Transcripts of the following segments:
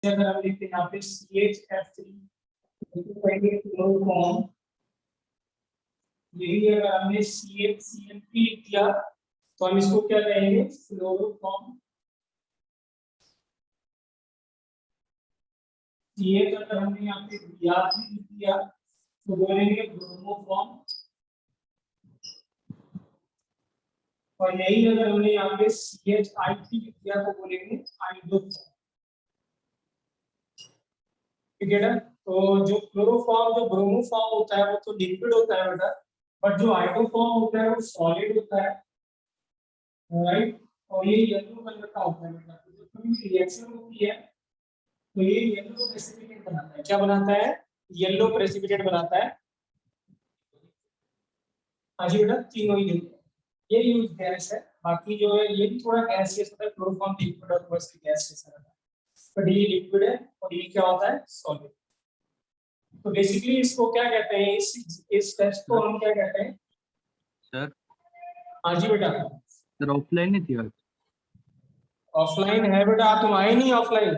अगर हम लिखते हैं यहाँ पे CHF3 क्लोरोफॉर्म, यही अगर हमने CHCl3 लिख दिया तो हम इसको क्या कहेंगे, फ्लोरोफॉर्म। CH अगर हमने यहाँ पे Br3 लिख दिया तो बोलेंगे ब्रोमोफॉर्म, और यही अगर हमने यहाँ पे CHI3 लिख दिया तो बोलेंगे आइडोफॉर्म। ठीक है ना। तो जो क्लोरोफॉर्म, जो ब्रोमोफॉर्म होता है वो तो लिक्विड होता है बेटा, बट जो आइडोफॉर्म होता है वो सॉलिड होता है, राइट। और ये येलो कलर का होता है बेटा। तो जब कभी रिएक्शन होती है तो ये येलो प्रेसिपिटेट बनाता है। क्या बनाता है? येलो प्रेसिपिटेट बनाता है। हाँ जी बेटा, तीनों ही ये यूज गैस है, बाकी जो है ये भी थोड़ा गैसियस होता है। क्लोरोफॉर्म लिक्विड और वैसे गैस जैसा रहता है, बट ये लिक्विड है और ये क्या होता है, सॉलिड। तो बेसिकली इसको क्या कहते हैं, इस टेस्ट को हम क्या कहते हैं सर? हाँ जी बेटा। सर ऑफलाइन नहीं थी आज? ऑफलाइन है बेटा, तुम आए नहीं ऑफलाइन?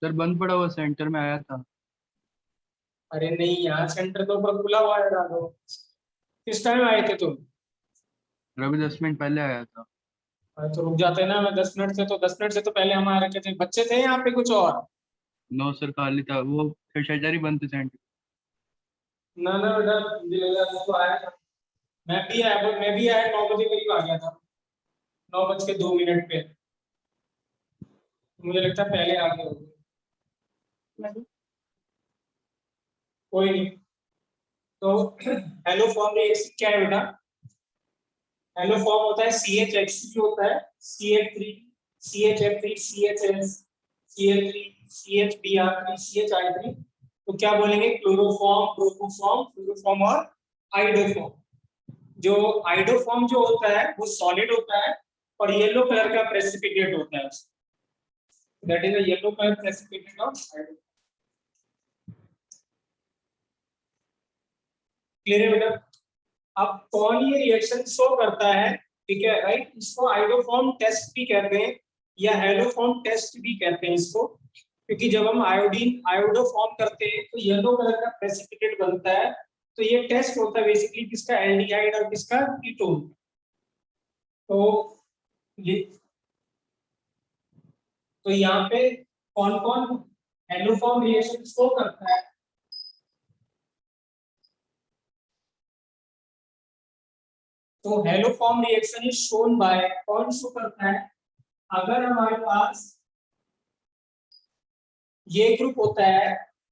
सर बंद पड़ा हुआ, सेंटर में आया था। अरे नहीं, यहाँ सेंटर तो ऊपर खुला हुआ है डालो। किस टाइम आए थे तुम? अभी 10 मिनट पहले आया था। अरे तो रुक जाते ना, मैं 10 मिनट से, तो 10 मिनट से तो पहले हम आ रखे थे। बच्चे थे यहाँ पे कुछ और? नो सर, खाली था वो, फिर शटर ही बंद थे सेंटर। ना ना बेटा, मुझे लगा तो आया था। मैं भी आया 9 बजे करीब आ गया था, 9:02 पे। मुझे लगता है पहले आ गए होंगे। कोई नहीं। तो हेलो फॉर्म रिएक्शन क्या है बेटा? हेलो फॉर्म होता है CHX3 होता है, CH3, CHF3, CHS, CH3, CHBr3, CHI3। तो क्या बोलेंगे, क्लोरोफॉर्म, ब्रोमोफॉर्म, फ्लोरोफॉर्म और आइडोफॉर्म। जो आइडोफॉर्म जो होता है वो सॉलिड होता है और येलो कलर का प्रेसिपिटेट होता है, that is a yellow colour precipitate of iodoform. Clear है बेटा? अब कौन ये रिएक्शन शो करता है, ठीक है, राइट। इसको आइडोफॉर्म टेस्ट भी कहते हैं या हेलोफॉर्म टेस्ट भी कहते हैं इसको, क्योंकि जब हम आयोडोफॉर्म करते हैं तो येलो कलर का प्रेसिपिटेट बनता है। तो ये टेस्ट होता है बेसिकली किसका, एल्डिहाइड और किसका, कीटोन। तो ये तो यहाँ पे कौन कौन हेलोफॉर्म रिएक्शन शो करता है? तो haloform reaction is shown by, कौन शो करता है? अगर हमारे पास ये ग्रुप होता है,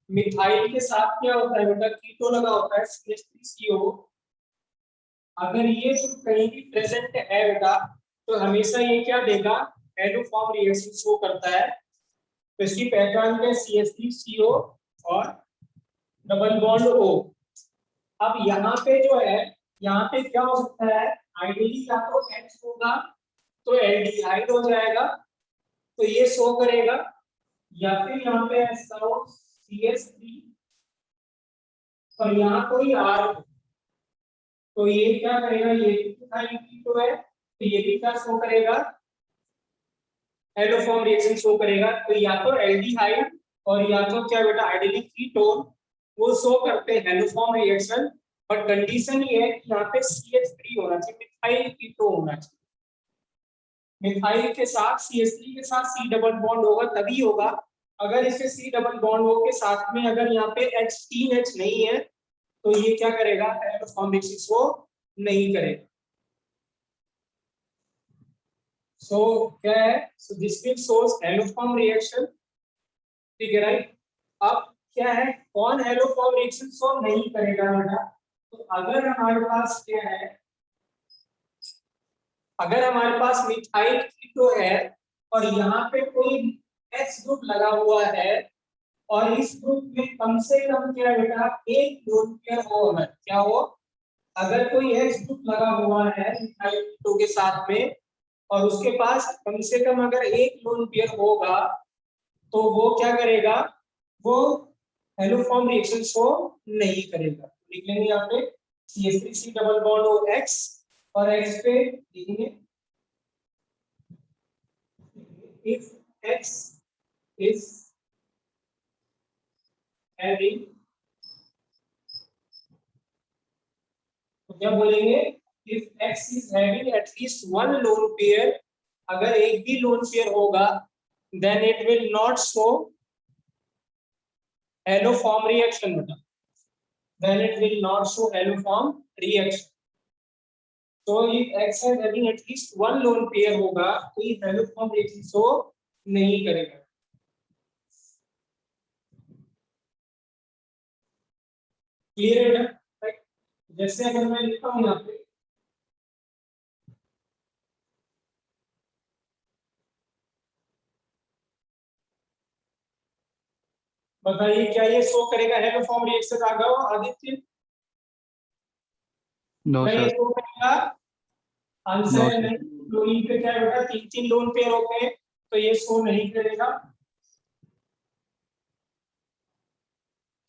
मिथाइल के साथ क्या होता है बेटा, कीटो लगा होता है, CH3CO। अगर ये ग्रुप कहीं भी प्रेजेंट है बेटा तो हमेशा ये क्या देगा, हेलोफॉर्म रिएक्शन शो करता है। तो इसकी पहचान क्या है, CH3CO और डबल बॉन्ड O। अब यहाँ पे जो है, यहाँ पे क्या हो सकता है, आइडियली या तो H होगा तो एल्डिहाइड हो जाएगा, तो ये शो करेगा, या फिर यहाँ पे ऐसा हो CH3 और यहाँ कोई R, तो ये क्या करेगा, ये भी तो है, तो ये भी क्या शो करेगा, हेलोफॉर्म रिएक्शन शो करेगा। तो या तो एल्डिहाइड और या तो क्या बेटा, आइडियली कीटोन, वो शो करते हैं हेलोफॉर्म रिएक्शन। बट कंडीशन ये है कि यहाँ पे CH3 होना चाहिए, मिथाइल कीटो होना चाहिए। मिथाइल के साथ CH3 के साथ C डबल बॉन्ड होगा तभी होगा। अगर इसे C डबल बॉन्ड हो के साथ में अगर यहाँ पे H3H नहीं है तो ये क्या करेगा, हेलोफॉर्म रिएक्शन शो नहीं करेगा। सो क्या है, so this will shows haloform reaction, ठीक है, राइट। अब क्या है, कौन हेलोफॉर्म रिएक्शन शो नहीं करेगा बेटा? तो अगर हमारे पास क्या है, अगर हमारे पास मिथाइल कीटो है और यहाँ पे कोई H ग्रुप लगा हुआ है और इस ग्रुप में कम से कम क्या बेटा, एक लोन पेयर हो, क्या हो, अगर कोई H ग्रुप लगा हुआ है मिथाइल कीटो के साथ में और उसके पास कम से कम अगर एक लोन पेयर होगा तो वो क्या करेगा, वो हेलोफॉर्म रिएक्शन शो नहीं करेगा। लिख लेंगे यहाँ पे CH3C डबल बॉन्ड हो X और X पे लिखेंगे if X is having, तो क्या बोलेंगे, if X is having at least one lone pair, अगर एक भी lone pair होगा, then it will not show haloform reaction बेटा, then it will not show haloform reaction. So if X is having at least one lone pair होगा, तो ये haloform reaction show नहीं करेगा. क्लियर है बेटा? जैसे अगर मैं लिखता हूं यहाँ पे, बताइए क्या ये शो करेगा हेलोफॉर्म रिएक्शन? आ गया आदित्य? नो क्या ये सर, शो करेगा? आंसर नो है नहीं. क्लोरीन पे क्या है बेटा, 3-3 लोन पेयर होते हैं, तो ये शो नहीं करेगा.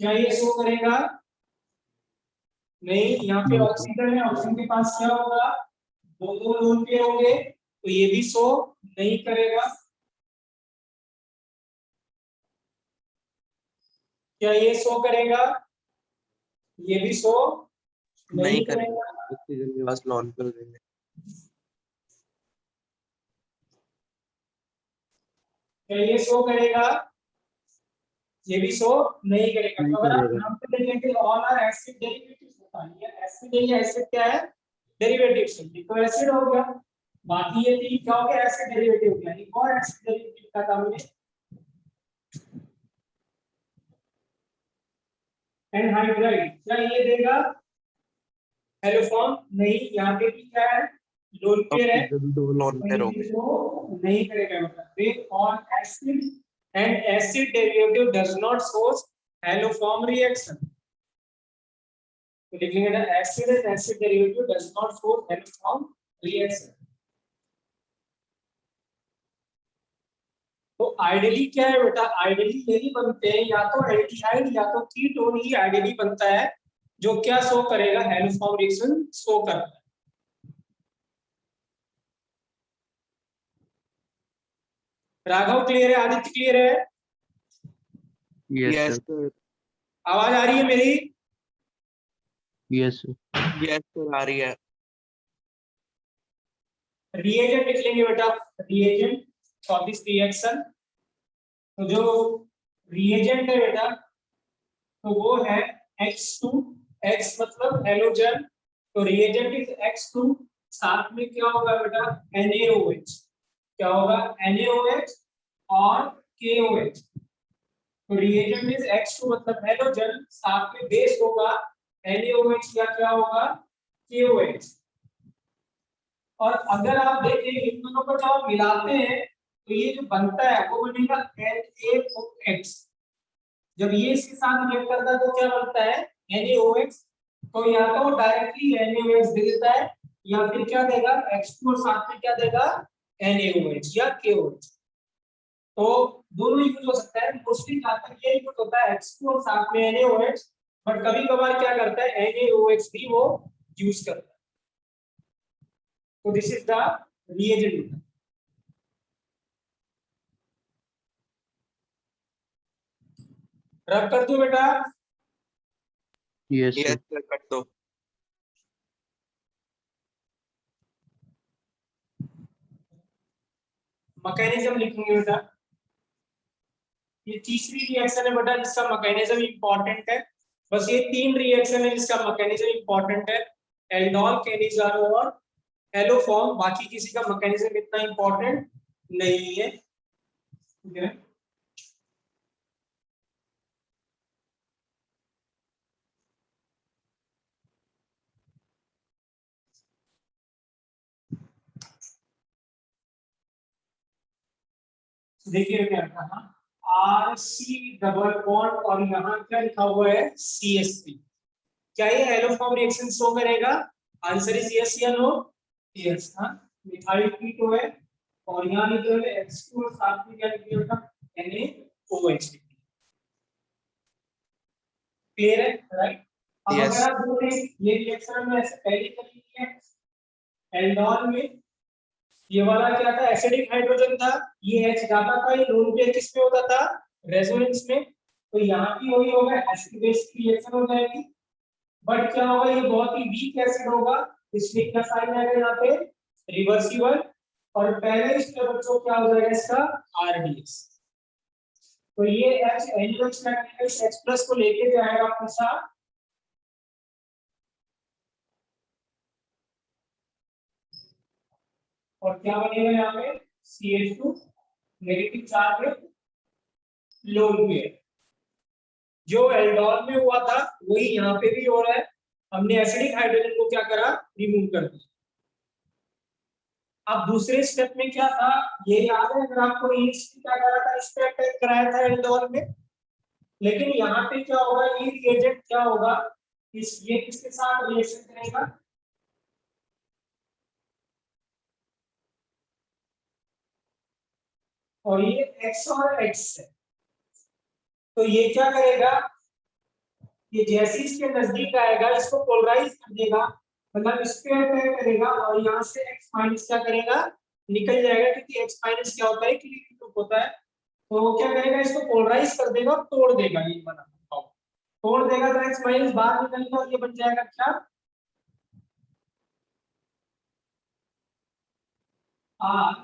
क्या ये शो करेगा? नहीं. यहाँ पे नो सर, ऑक्सीजन है, ऑक्सीजन के पास क्या होगा, 2-2 लोन पेयर होंगे, तो ये भी शो नहीं करेगा. क्या ये शो करेगा? ये भी शो नहीं करेगा. ऑक्सीजन के पास लॉन पेयर देंगे. क्या ये शो करेगा? ये भी शो नहीं करेगा. नहीं तो अगर आप करेगा. नाम पे देखेंगे ऑल आर एसिड डेरिवेटिव्स होता है, ये एसिड है, ये एसिड क्या है, डेरिवेटिव्स है. तो एसिड हो गया, बाकी ये तीन क्या हो गया, एसिड डेरिवेटिव हो गया. एक और एसिड डेरिवेटिव का काम है एनहाइड्राइड. क्या ये देगा हेलोफॉर्म? नहीं. यहाँ पे भी क्या है, लोन पेयर है, ऑक्सीजन 2 लॉन पेयर हो गए. तो नहीं करेगा. मतलब they on acid and acid derivative does not shows haloform reaction. तो लिख लेंगे ना, acid and acid derivative does not show haloform reaction. तो आइडियली क्या है बेटा, आइडियली यही बनते हैं, या तो एल्डिहाइड या तो कीटोन ही आइडियली बनता है जो क्या शो करेगा, हेलोफॉर्म रिएक्शन शो करता है. राघव क्लियर है? आदित्य क्लियर है? Yes sir, sir. आवाज आ रही है मेरी? यस सर, यस सर, आ रही है. रिएजेंट लिख लेंगे बेटा, रिएजेंट फॉर दिस रिएक्शन. तो जो रिएजेंट है बेटा, तो वो है X2. X मतलब हेलोजन, तो रिएजेंट इज X2. साथ में क्या होगा बेटा, NaOH. क्या होगा, NaOH और KOH. तो रिएजेंट इज X2 मतलब हेलोजन, साथ में बेस होगा NaOH या क्या होगा, KOH. और अगर आप देखें इन दोनों को जब आप मिलाते हैं, तो ये जो बनता है वो बनेगा NaOH. जब ये इसके साथ रिएक्ट करता है तो क्या बनता है, NaOH. तो या तो डायरेक्टली NaOH दे देता है, या फिर क्या देगा, X2 और साथ में क्या देगा, NaOH या KOH. तो दोनों यूज हो सकता है. मोस्टली ज्यादातर ये यूज होता है X2 और साथ में NaOH, बट कभी कभार क्या करता है, NaOH भी वो यूज करता है. तो दिस इज द रिएजेंट. रब कर दो बेटा. यस यस सर, सर, कर दो. मैकेनिज्म लिखेंगे बेटा. ये तीसरी रिएक्शन है बेटा जिसका मैकेनिज्म इंपॉर्टेंट है. बस ये 3 रिएक्शन है जिसका मैकेनिज्म इंपॉर्टेंट है, एल्डोल, केनिज़ारो और हेलोफॉर्म. बाकी किसी का मैकेनिज्म इतना इंपॉर्टेंट नहीं है. ठीक है. देखिए क्या कहा, RC डबल बॉन्ड और यहाँ क्या लिखा हुआ है, CH3. क्या ये हेलोफॉर्म रिएक्शन शो करेगा? आंसर इज यस या नो? यस. हाँ, मिथाइल कीटो है, और यहाँ लिखे हुए X2 और साथ में क्या लिखे हुए NaOH. क्लियर है? राइट. अब Yes. अगर आप बोले ये रिएक्शन में ऐसे पहले करी है, एल्डोल में ये वाला क्या था, एसिडिक हाइड्रोजन था, ये H जाता था, ये लोन पेयर किस में होता था, रेजोनेंस में. तो यहाँ भी वही होगा, एसिड बेस की रिएक्शन हो जाएगी, बट क्या होगा, ये बहुत ही वीक एसिड होगा, इसलिए क्या साइन आएगा यहाँ पे, रिवर्सिबल, और पहले इसके बच्चों क्या हो जाएगा इसका, आरडीएस। तो ये H NaOH मैग्नीज H+ को लेके जाएगा अपने साथ, और क्या बनेगा यहाँ पे, CH2 नेगेटिव चार्ज में लोन पेयर। जो एल्डोल में हुआ था वही यहाँ पे भी हो रहा है, हमने एसिडिक हाइड्रोजन को क्या करा, रिमूव कर दिया। अब दूसरे स्टेप में क्या था, ये याद है अगर आपको, क्या करा था, इस पे अटैक कराया था एल्डोल में, लेकिन यहाँ पे क्या होगा, ये रिएजेंट क्या होगा, ये किसके साथ रिएक्शन करेगा, और ये X और X है, तो ये क्या करेगा, ये जैसे इसके नजदीक आएगा इसको पोलराइज कर देगा, मतलब इस पे अटैक करेगा, और यहाँ से X- क्या करेगा, निकल जाएगा, क्योंकि X- क्या होता है, क्लीनिंग ग्रुप होता है, तो वो क्या करेगा, इसको पोलराइज कर देगा, तोड़ देगा, ये बना तोड़ देगा, तो X- बाहर निकलेगा, और ये बन जाएगा क्या, R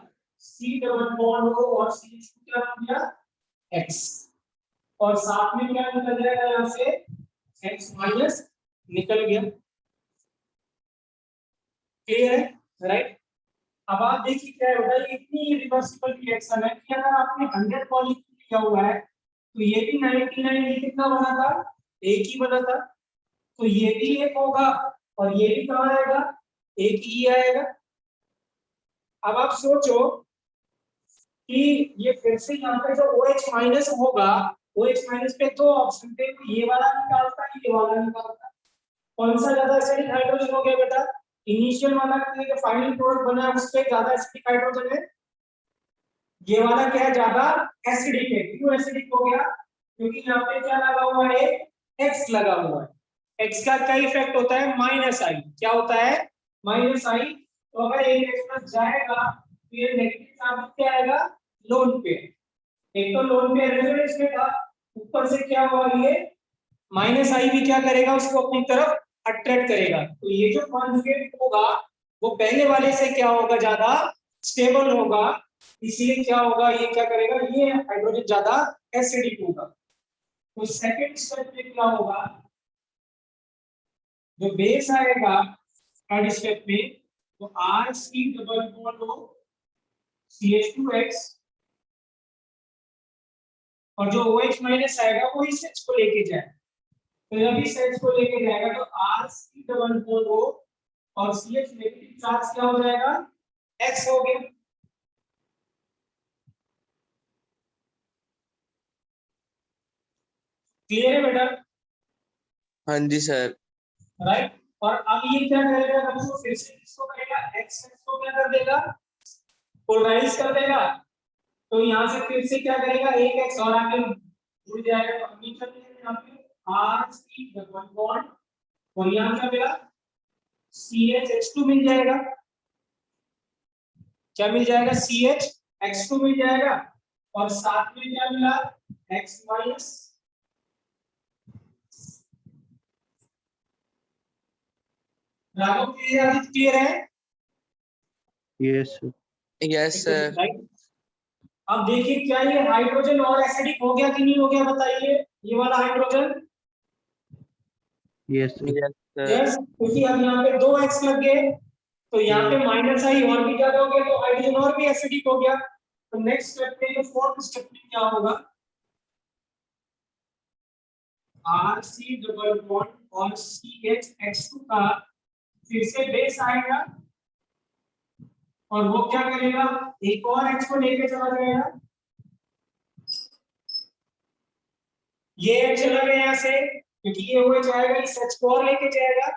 C double bond O और CH2 क्या बन गया, X, और साथ में क्या निकल जाएगा यहाँ से, X- निकल गया। क्लियर है, राइट। अब आप देखिए क्या होगा, ये इतनी रिवर्सिबल रिएक्शन है कि अगर आपने 100 मॉलिक्यूल किया हुआ है तो ये भी 99, ये कितना बना था, एक ही बना था, तो ये भी एक होगा, और ये भी कहाँ आएगा, एक ही आएगा। अब आप सोचो कि ये फिर से यहाँ पे जो OH- होगा, OH- पे दो ऑप्शन थे, तो ये वाला निकालता है, ये वाला निकालता है, कौन सा ज्यादा एसिडिक हाइड्रोजन हो गया बेटा, इनिशियल वाला के जो फाइनल प्रोडक्ट बना है उसपे ज्यादा एसिडिक हाइड्रोजन है, ये वाला क्या है, ज्यादा एसिडिक है। क्यों एसिडिक हो गया, क्योंकि यहाँ पे क्या लगा हुआ है, X लगा हुआ है। X का क्या इफेक्ट होता है, -I, क्या होता है, -I, तो अगर एक X+ जाएगा तो ये नेगेटिव चार्ज क्या आएगा, लोन पे, एक तो लोन पे रेजोनेंस में था, ऊपर से क्या हुआ, ये -I भी क्या करेगा, उसको अपनी तरफ अट्रैक्ट करेगा, तो ये जो कॉन्जुगेट होगा वो पहले वाले से क्या होगा, ज्यादा स्टेबल होगा, इसलिए क्या होगा, ये क्या करेगा, ये हाइड्रोजन ज्यादा एसिडिक होगा। तो सेकंड स्टेप में क्या होगा, जो बेस आएगा थर्ड स्टेप में, तो RC double bond O CH2X, और जो OH- आएगा वो इस H को लेके जाएगा, तो जब इस H को लेके जाएगा तो RC डबल बॉन्ड O और CH नेगेटिव चार्ज क्या हो जाएगा, X हो गया। क्लियर है बेटा, हाँ जी सर। राइट। और अब ये क्या करेगा बच्चों, फिर से इसको करेगा, X को क्या कर देगा, पोलराइज कर देगा, तो यहाँ से फिर से क्या करेगा, एक X और आगे जुड़ जाएगा, तो हम कर देंगे यहाँ पे RC डबल बॉन्ड, और यहाँ क्या मिला, CH2 मिल जाएगा, क्या मिल जाएगा, CH2 मिल जाएगा, और साथ में क्या मिला, X-, राघव क्लियर है, यस यस सर। राइट। अब देखिए क्या ये हाइड्रोजन और एसिडिक हो गया कि नहीं हो गया, बताइए, ये वाला hydrogen, yes yes sir. Yes, क्योंकि अब यहाँ पे 2 X लग गए, तो यहाँ पे -I और भी ज्यादा हो गया, तो हाइड्रोजन और भी एसिडिक हो गया। तो नेक्स्ट स्टेप में, फोर्थ स्टेप में क्या होगा, RC डबल बॉन्ड और CH2 का फिर से बेस आएगा, और वो क्या करेगा, एक और X को लेके चला जाएगा, ये चला गया यहाँ से, क्योंकि ये OH जाएगा, इस H को और लेके जाएगा,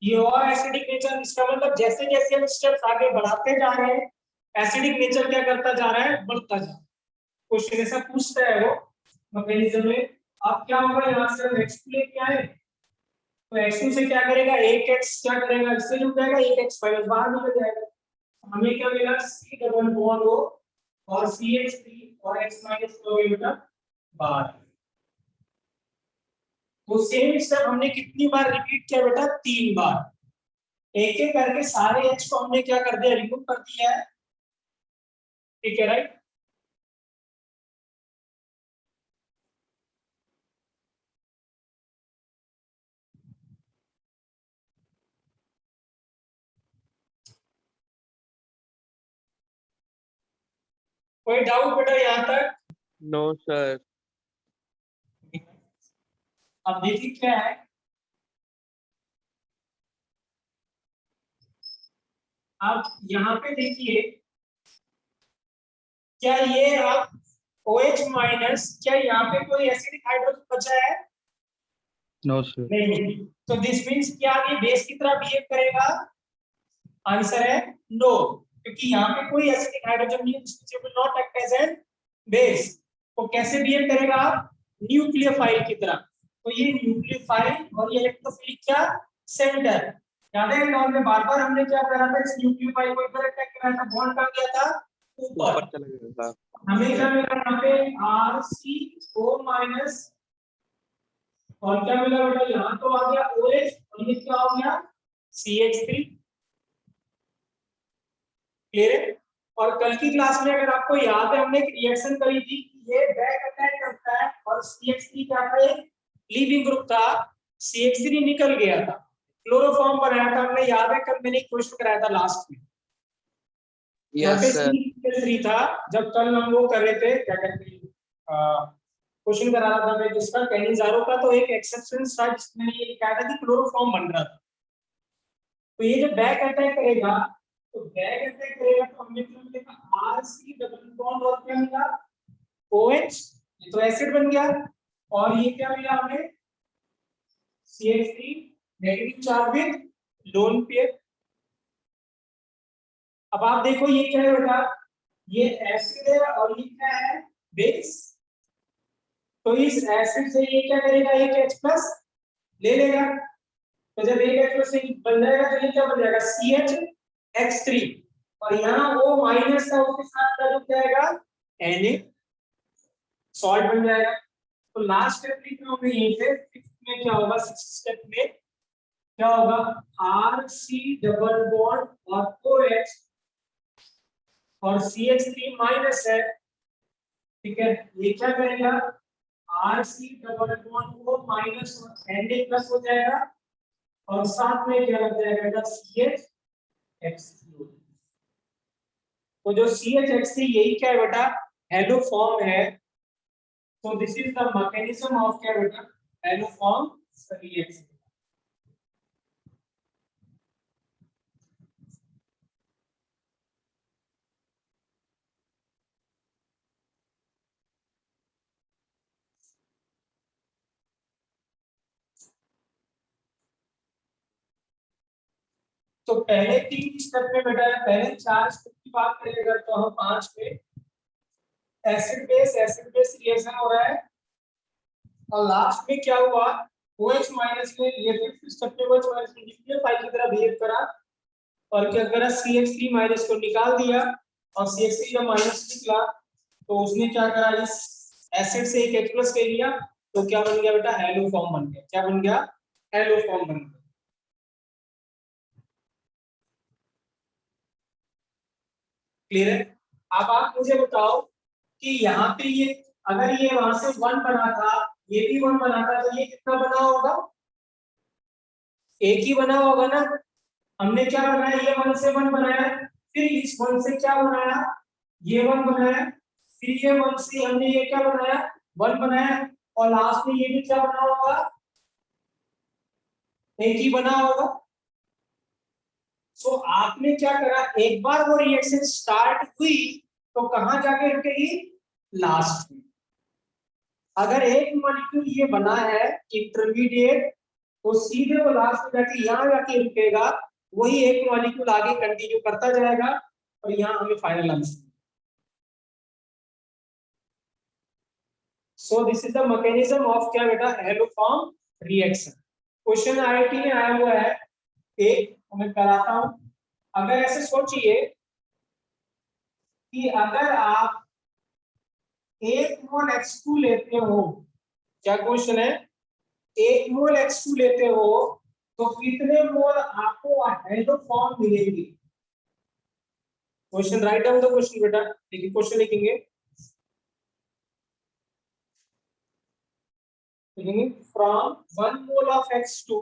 ये और एसिडिक नेचर, इसका मतलब जैसे जैसे हम स्टेप्स आगे बढ़ाते जा रहे हैं, एसिडिक नेचर क्या करता जा रहा है, बढ़ता जा रहा है। क्वेश्चन ऐसा पूछता है वो मैकेनिज्म में। अब क्या होगा, यहाँ से हम X लेके आए, तो X2 से क्या करेगा, एक X क्या करेगा, इससे जुड़ जाएगा, एक X फाइनल बाहर निकल जाएगा, हमें क्या मिला, C डबल बॉन्ड O और CH3 और X- हो गया बेटा बाहर। वो सेम स्टेप हमने कितनी बार रिपीट किया बेटा? 3 बार। एक एक करके सारे एच को हमने क्या कर दिया? रिमूव कर दिया है। ठीक है, राइट? कोई डाउट बेटा यहाँ तक? No sir. अब देखिए क्या है, आप यहाँ पे देखिए, क्या ये आप OH माइनस, क्या यहाँ पे कोई एसिडिक हाइड्रोजन बचा है? No sir. नहीं। तो दिस मींस क्या ये बेस की तरह बिहेव करेगा? आंसर है नो, क्योंकि यहाँ पे कोई एसिडिक हाइड्रोजन नहीं है, will not act as an base. तो कैसे बिहेव करेगा? न्यूक्लियोफाइल की तरह। तो ये न्यूक्लियोफाइल और ये इलेक्ट्रोफिलिक क्या? सेंटर। याद है नॉन में बार बार हमने क्या करा था? इस न्यूक्लियोफाइल को इधर अटैक करा था, बॉन्ड कर दिया था ऊपर। चला गया था। हमें क्या मिला यहाँ पे? RCO माइनस, और क्या मिला बेटा? यहाँ तो आ गया OH, और ये क्या हो गया? CH3। क्लियर है? और कल की क्लास में अगर आपको याद है, हमने एक रिएक्शन करी थी, ये बैक अटैक करता है और CH3 क्या था? एक लीविंग ग्रुप था, CH3 निकल गया था, क्लोरोफॉर्म बनाया था। हमने याद है कल मैंने एक क्वेश्चन कराया था लास्ट में, यहाँ पे यस सर। CH3 था। जब कल हम वो कर रहे थे, क्या कहते हैं, क्वेश्चन करा रहा था मैं जिसका कैनिजारो का, तो एक एक्सेप्शन था जिसमें ये लिखा था कि क्लोरोफॉर्म बन रहा था। तो ये जब बैक अटैक करेगा, तो बैक अटैक करेगा तो हमने क्या लिखा? RC डबल बॉन्ड और क्या मिला? OH, ये तो एसिड बन गया। और ये क्या मिला हमें? CH3 negative charge with lone pair. अब आप देखो ये क्या है बेटा? ये एसिड है और ये क्या है? बेस। तो इस एसिड से ये क्या करेगा? एक H प्लस ले लेगा। तो जब एक H प्लस बन जाएगा तो ये क्या बन जाएगा? CHX3। और यहाँ O माइनस का उसके साथ क्या जुड़ जाएगा? Na, सॉल्ट बन जाएगा। तो लास्ट स्टेप लिख रहा हूं मैं यहीं पे, फिफ्थ में क्या होगा? सिक्स्थ स्टेप में क्या होगा? RC डबल बॉन्ड और OH और CH3 माइनस है। ठीक है, ये क्या करेगा? RC डबल बॉन्ड को माइनस और Na प्लस हो जाएगा, और साथ में क्या लग जाएगा? CHX3। तो जो CHX3 यही क्या है बेटा? हेलो फॉर्म है। So this is the mechanism of क्या बेटा? Haloform reaction। तो पहले 3 स्टेप में बेटा, पहले 4 स्टेप की बात करें अगर, तो हम 5 में एसिड बेस रिएक्शन हो रहा है, और लास्ट में क्या हुआ? OH माइनस में, ये फिफ्थ स्टेप में OH माइनस में न्यूक्लियोफाइल की तरह बिहेव करा, और क्या करा? CH3 माइनस को निकाल दिया, और CH3 जब माइनस निकला तो उसने क्या करा? इस एसिड से एक H प्लस ले लिया, तो क्या बन गया बेटा? हेलो फॉर्म बन गया। क्या बन गया? हेलो फॉर्म बन गया। क्लियर है? अब आप मुझे बताओ कि यहाँ पे ये, अगर ये वहां से 1 बना था, ये भी 1 बना था, तो ये कितना बना होगा? एक ही बना होगा ना। हमने क्या बनाया? ये 1 से 1 बनाया, फिर इस 1 से क्या बनाया? ये 1 बनाया, फिर ये 1 से हमने ये क्या बनाया? 1 बनाया, और लास्ट में ये भी क्या बना होगा? एक ही बना होगा। सो आपने क्या करा? एक बार वो रिएक्शन स्टार्ट हुई तो कहां जाके रुकेगी? लास्ट में। अगर एक मॉलिक्यूल ये बना है इंटरमीडिएट, तो सीधे वो लास्ट में जाके यहाँ जाके रुकेगा, वही एक मॉलिक्यूल आगे कंटिन्यू करता जाएगा, और यहाँ हमें final answer. So this is the mechanism of क्या बेटा? Hello form reaction. Question IIT में आया हुआ है, एक मैं कराता हूं। अगर ऐसे सोचिए कि अगर आप 1 मोल H2 लेते हो, क्या क्वेश्चन है? 1 मोल H2 लेते हो तो कितने मोल आपको हाइड्रोफॉर्म मिलेंगे? Question write down the question बेटा, देखिए क्वेश्चन लिखेंगे from 1 mole of H2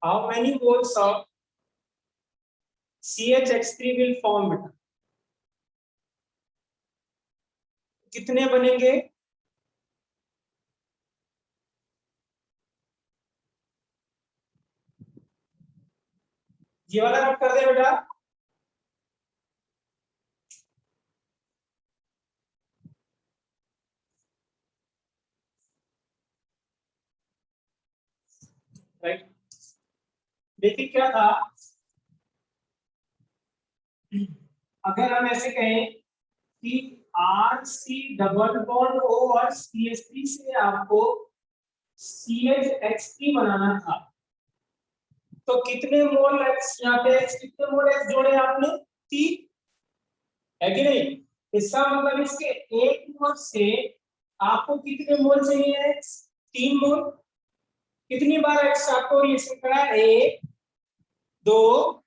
how many moles of CH3 will form बेटा? कितने बनेंगे? ये वाला नोट कर दे बेटा। राइट, देखिए क्या था, अगर हम ऐसे कहें कि RC डबल बॉन्ड O और CH3 से आपको CH3 बनाना था, तो कितने मोल X यहाँ पे कितने मोल X जोड़े आपने? 3, है कि नहीं? इसका मतलब इसके एक मोल से आपको कितने मोल चाहिए? 3 मोल। कितनी बार X आपको रिएक्शन करा? 1 2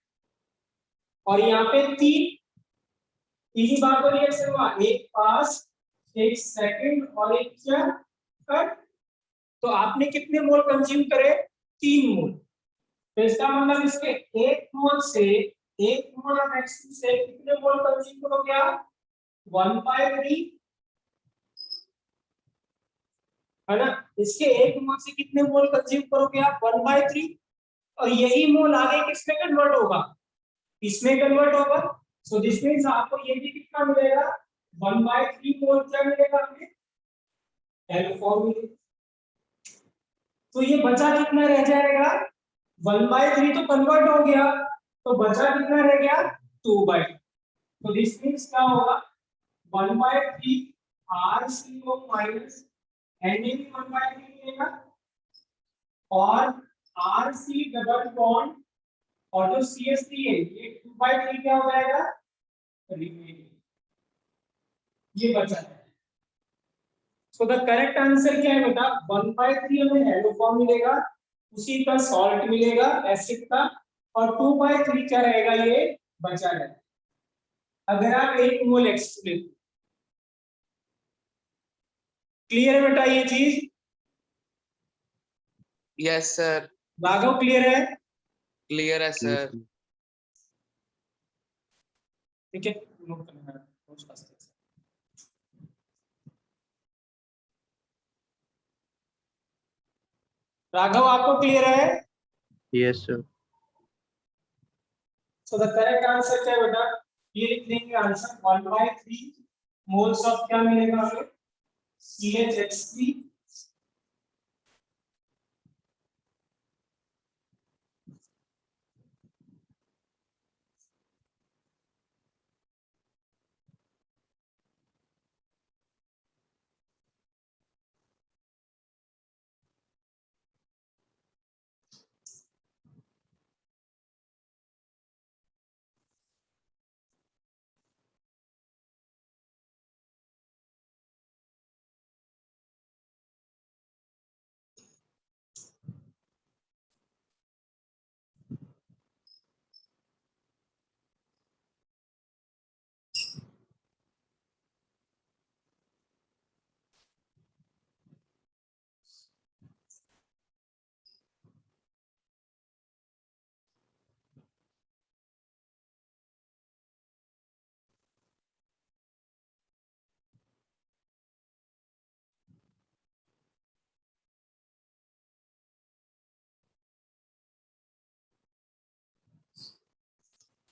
और यहाँ पे 3। इसी बात पर रिएक्शन हुआ, एक पास, एक सेकंड और एक क्या कट। तो आपने कितने मोल कंज्यूम करे? 3 मोल। तो इसका मतलब इसके एक मोल से, एक मोल ऑफ H2 से कितने मोल कंज्यूम करोगे आप? 1/3, है ना? इसके एक मोल से कितने मोल कंज्यूम करोगे आप? 1/3। और यही मोल आगे किसमें कन्वर्ट होगा? इसमें कन्वर्ट होगा। सो दिस मींस आपको ये भी कितना मिलेगा? 1/3 मोल क्या मिलेगा हमें? एल्कोहल मिलेगा। तो ये बचा कितना रह जाएगा? 1/3 तो कन्वर्ट हो गया, तो बचा कितना रह गया? 2/3। तो दिस मींस क्या होगा? 1/3 RCO माइनस Na 1/3 मिलेगा और RC डबल बॉन्ड और जो CH3 है ये 2/3 क्या हो जाएगा? रिमेनिंग। ये बचा है। सो द करेक्ट आंसर क्या है बेटा? 1/3 हमें हेलोफॉर्म मिलेगा, उसी का सॉल्ट मिलेगा एसिड का, और 2/3 क्या रहेगा? ये बचा रहेगा अगर आप 1 मोल H2 लेते। क्लियर है बेटा ये चीज? Yes sir. राघव क्लियर है? क्लियर है सर। ठीक है, नोट करना है। राघव आपको क्लियर है? Yes sir. So the correct answer क्या है बेटा? ये लिख देंगे आंसर 1/3 मोल्स ऑफ क्या मिलेगा हमें? CH3।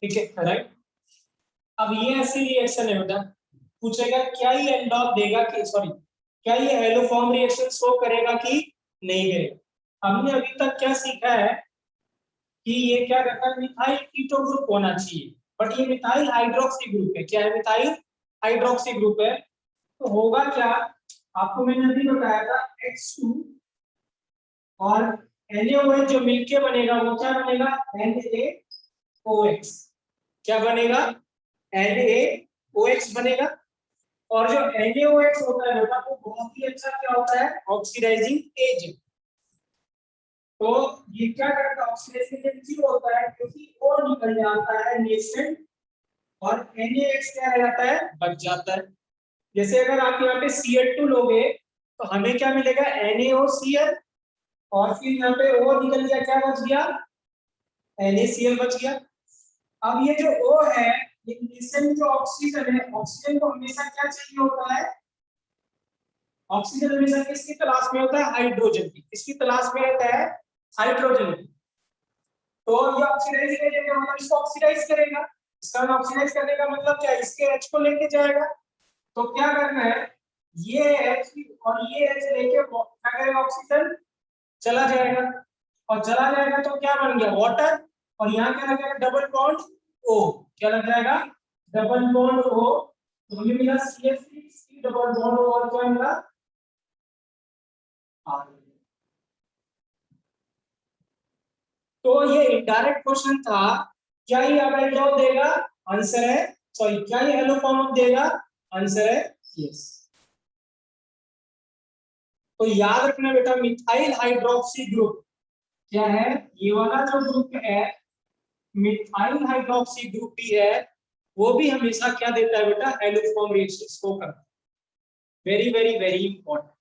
ठीक है, राइट। अब ये ऐसी रिएक्शन है बेटा, पूछेगा क्या ये एल्डॉप देगा कि सॉरी क्या ये हेलोफॉर्म रिएक्शन शो करेगा कि नहीं करेगा। हमने अभी तक क्या सीखा है कि ये क्या करता है? मिथाइल कीटो ग्रुप होना चाहिए, बट ये मिथाइल हाइड्रोक्सी ग्रुप है। क्या है? मिथाइल हाइड्रोक्सी ग्रुप है। तो होगा क्या, आपको मैंने अभी बताया था H2 और NaOH जो मिलके बनेगा वो क्या बनेगा, NaOH। क्या बनेगा, NaOH बनेगा। और जो NaOH होता है बेटा वो बहुत ही अच्छा क्या होता है, ऑक्सीडाइजिंग एजेंट। तो ये क्या करता है, ऑक्सीडाइजिंग एजेंट क्यों होता है, क्योंकि O निकल जाता है नेसेंट और NaOH क्या रह जाता है, बच जाता है। जैसे अगर आप यहाँ पे Cl2 लोगे तो हमें क्या मिलेगा, NaOCl, और फिर यहाँ पे O निकल गया, क्या बच गया, NaCl बच गया। अब ये जो O है, ये नेसेंट जो ऑक्सीजन है, ऑक्सीजन को हमेशा क्या चाहिए होता है, ऑक्सीजन हमेशा किसकी तलाश में होता है, हाइड्रोजन की। किसकी तलाश में रहता है, हाइड्रोजन की। तो ये ऑक्सीडाइज एजेंट है, मतलब इसको ऑक्सीडाइज करेगा। इसका ऑक्सीडाइज करने का मतलब क्या है, इसके H को लेके जाएगा। तो क्या करना है, ये H और ये H लेके क्या करेगा, ऑक्सीजन चला जाएगा, और चला जाएगा तो क्या बन गया, वाटर। और यहाँ क्या लग जाएगा, डबल बॉन्ड O। क्या लग जाएगा, डबल बॉन्ड O। तो हमें मिला CH3 C double bond O, और क्या मिला, R। तो ये इनडायरेक्ट क्वेश्चन था, क्या ये अवेगाड्रो देगा, आंसर है सॉरी, क्या ये हेलो फॉर्म देगा, आंसर है यस। तो याद रखना बेटा, मिथाइल हाइड्रोक्सी ग्रुप क्या है, ये वाला जो ग्रुप है मिथाइल हाइड्रोक्सी ग्रुप भी है, वो भी हमेशा क्या देता है बेटा, हेलो फॉर्म रिएक्शंस को करता है। Very very very important.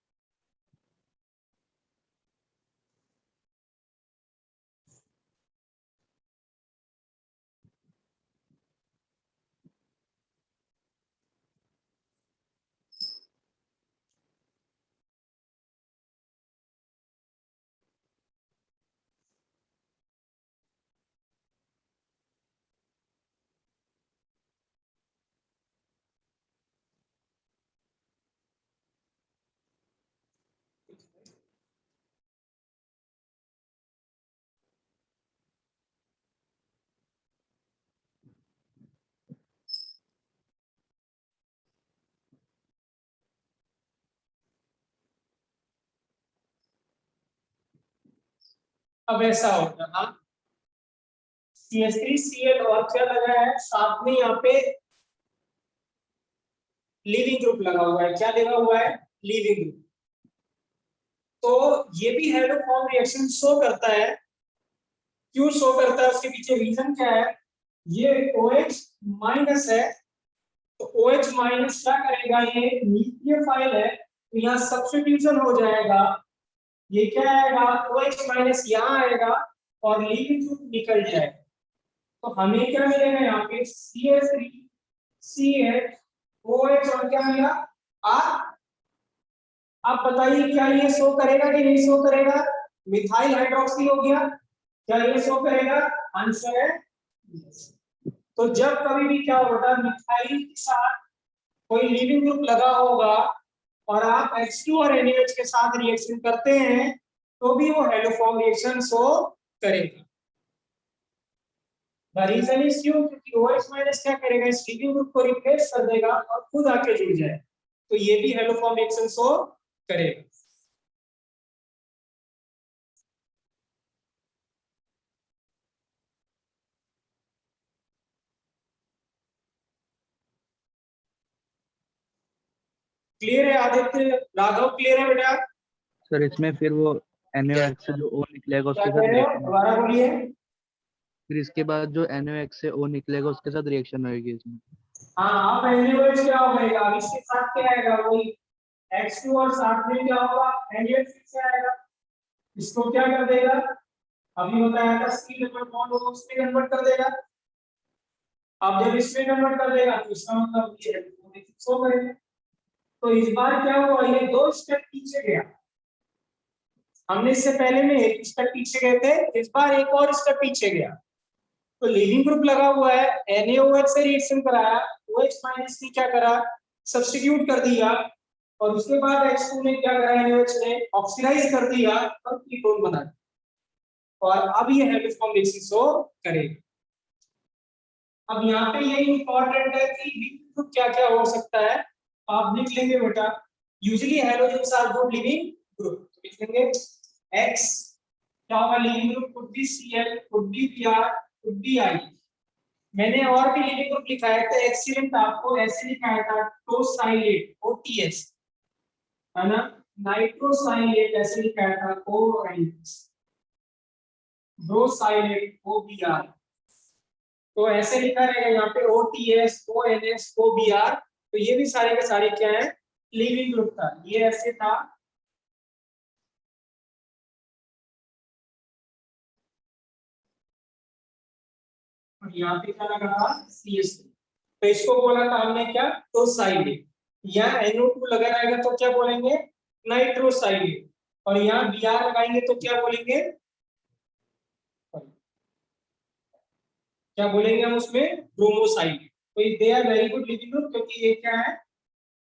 अब ऐसा होगा, हाँ CH3Cl और क्या लगा है साथ में, यहाँ पे लीविंग ग्रुप लगा हुआ है। क्या लगा हुआ है, लीविंग ग्रुप। तो ये भी हेलो फॉर्म रिएक्शन शो करता है। क्यों शो करता है, उसके पीछे रीजन क्या है, ये OH माइनस है, तो OH माइनस क्या करेगा, ये न्यूक्लियोफाइल है, तो यहाँ सब्स्टिट्यूशन हो जाएगा। ये क्या आएगा, OH माइनस यहाँ आएगा और लीविंग ग्रुप निकल जाएगा। तो हमें क्या मिलेगा, यहाँ पे CH3 CH OH और क्या मिला, R। आप बताइए क्या ये शो करेगा कि नहीं शो करेगा, मिथाइल हाइड्रोक्सी हो गया, क्या ये शो करेगा, आंसर है yes। तो जब कभी भी क्या होगा, मिथाइल के साथ कोई लीविंग ग्रुप लगा होगा और आप H2 और NaOH के साथ रिएक्शन करते हैं तो भी वो हेलो फॉर्म रिएक्शन शो करेगा। द रीजन इज क्यों, क्योंकि OH माइनस क्या करेगा, इस लीविंग ग्रुप को रिप्लेस कर देगा और खुद आके जुड़ जाए, तो ये भी हेलो फॉर्म रिएक्शन शो करेगा। क्लियर है आदित्य, राघव क्लियर है बेटा? सर इसमें फिर वो NaOH से जो O निकलेगा क्या उसके कह साथ रहे हो, रिएक्शन, दोबारा बोलिए। फिर इसके बाद जो NaOH से O निकलेगा उसके साथ रिएक्शन होगी इसमें। हाँ, अब NaOH क्या होगा, अब इसके साथ क्या आएगा, वही H2 और साथ में क्या होगा, NaOH से आएगा, इसको क्या कर देगा, अभी बताया था C डबल बॉन्ड को उसमें कन्वर्ट कर देगा। अब जब इसमें कन्वर्ट कर देगा तो इसका मतलब ये है सो करेगा। तो इस बार क्या हुआ, ये 2 स्टेप पीछे गया। हमने इससे पहले में 1 स्टेप पीछे गए थे, इस बार एक और स्टेप पीछे गया। तो लीविंग ग्रुप लगा हुआ है, NaOH से रिएक्शन कराया, OH माइनस ने क्या करा, सब्स्टिट्यूट कर दिया, और उसके बाद H2 ने क्या करा, NaOH ने ऑक्सीडाइज कर दिया और कीटोन बना दिया, और अब ये हेलो फॉर्म रिएक्शन शो करेगा। अब यहाँ पे ये इंपॉर्टेंट है कि लीविंग ग्रुप क्या क्या हो सकता है, आप लिख लेंगे बेटा। Usually halogens are good living group, लिख लेंगे X क्या होगा leaving group could be Cl, could be Br, could be I। मैंने और भी लीविंग ग्रुप लिखा है, तो एक्सीलेंट आपको ऐसे लिखाया था टोसाइलेट OTS, है ना, नाइट्रोसाइलेट ऐसे लिखाया था ONS, ब्रोसाइलेट OBr। तो ऐसे लिखा रहेगा यहाँ पे OTS, ONS, OBr। तो ये भी सारे के सारे क्या है, लीविंग ग्रुप था। ये ऐसे था, और यहाँ पे क्या लगा था CH3। तो इसको बोला था हमने क्या, टोसाइलेट। यहाँ NO2 लगा रहेगा तो क्या बोलेंगे, नाइट्रोसाइलेट। और यहाँ Br लगाएंगे तो क्या बोलेंगे, क्या बोलेंगे हम उसमें, ब्रोमोसाइलेट। तो they are very good living group, क्योंकि ये क्या है,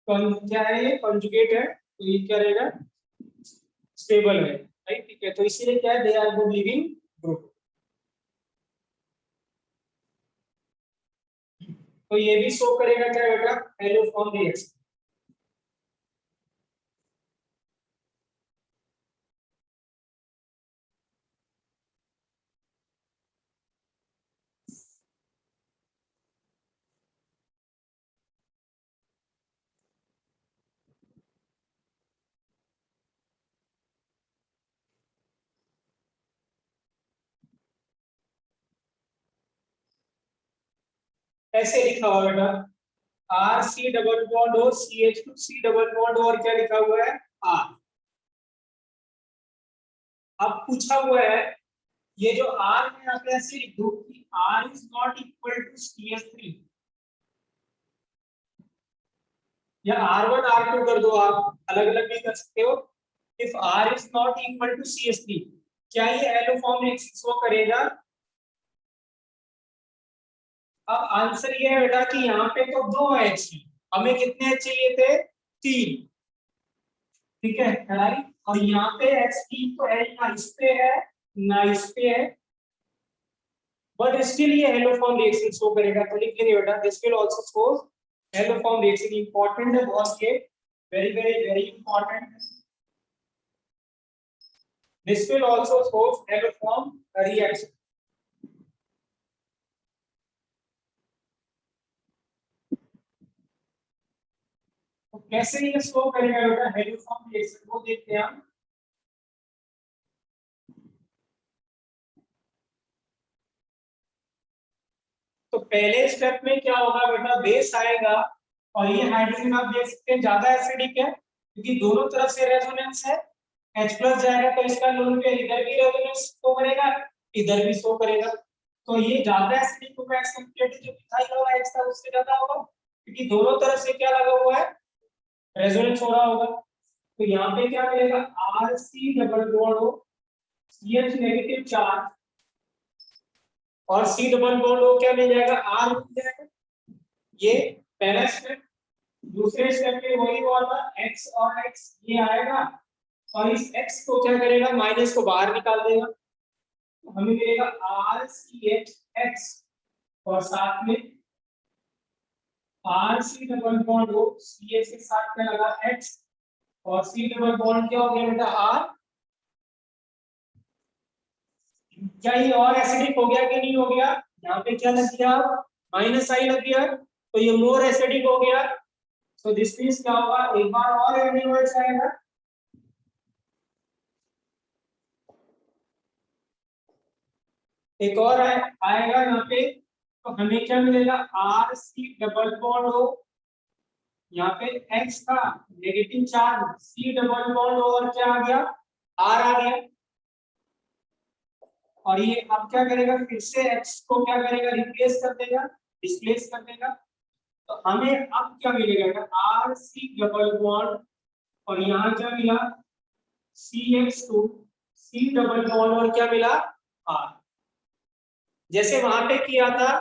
क्या है, ये कॉन्जुगेट है, तो ये क्या रहेगा, स्टेबल है, राइट, ठीक है। तो इसीलिए क्या है, they are good living group. तो ये भी शो करेगा क्या बेटा, एलोफॉर्म रिएक्शन। ऐसे लिखा हुआ बेटा, आर सी डबल बॉन्ड और CH2 C डबल बॉन्ड और क्या लिखा हुआ है, आर। अब पूछा हुआ है, ये जो आर है यहाँ पे ऐसे लिख दो कि R is not equal to CH3, या R1 R2 कर दो, आप अलग अलग भी कर सकते हो। If R is not equal to CH3, क्या ये एलोफॉर्म रिएक्शन शो करेगा। अब आंसर ये है बेटा कि यहाँ पे तो 2 H, हमें कितने H चाहिए थे, 3, ठीक है, राइट। और यहाँ पे H3 तो है ना इस पे है ना इस पे है, बट स्टिल ये एलोफॉर्म रिएक्शन शो करेगा। तो लिख लेंगे बेटा, this will also show haloform reaction. Important है बहुत ये, very very very important. This will also show eloform reaction. तो कैसे ये शो करेगा बेटा एलोफॉर्म रिएक्शन, वो देखते हैं हम। तो पहले स्टेप में क्या होगा बेटा, बेस आएगा, और ये हाइड्रोजन आप देख सकते हैं ज्यादा एसिडिक है, क्योंकि दोनों तरफ से रेजोनेंस है। H प्लस जाएगा तो इसका लोन पे इधर भी रेजोनेंस शो करेगा, इधर भी शो करेगा। तो ये ज्यादा एसिडिक होगा एज कंपेयर टू जो मिथाइल और H था उससे ज्यादा होगा, क्योंकि दोनों तरफ से क्या लगा हुआ है, रेजोनेंस हो रहा होगा। तो यहाँ पे क्या मिलेगा, RC डबल बॉन्ड हो, CH नेगेटिव चार्ज, और C डबल बॉन्ड हो क्या मिल जाएगा, R मिल जाएगा। ये पहला स्टेप। दूसरे स्टेप में वही हुआ था, X और X ये आएगा, और इस X को क्या करेगा, माइनस को बाहर निकाल देगा, तो हमें मिलेगा RCHX, और साथ में RC डबल बॉन्ड हो, CH के साथ क्या लगा X, और C डबल बॉन्ड क्या हो गया बेटा, R। क्या ये और एसिडिक हो गया कि नहीं हो गया, यहाँ पे क्या लग गया, माइनस आई लग गया, तो ये मोर एसिडिक हो गया। सो दिस मींस क्या होगा, एक बार और NaOH आएगा, एक और आएगा यहाँ पे, तो हमें क्या मिलेगा, RC डबल बॉन्ड हो, यहाँ पे X का negative charge, C double bond और क्या आ गया, R आ गया। और ये अब क्या करेगा, फिर से X को क्या करेगा, रिप्लेस कर देगा, डिस्प्लेस कर देगा। तो हमें अब क्या मिलेगा, RC डबल बॉन्ड, और यहाँ क्या मिला, CH2 C डबल बॉन्ड, और क्या मिला, R। जैसे वहां पे किया था,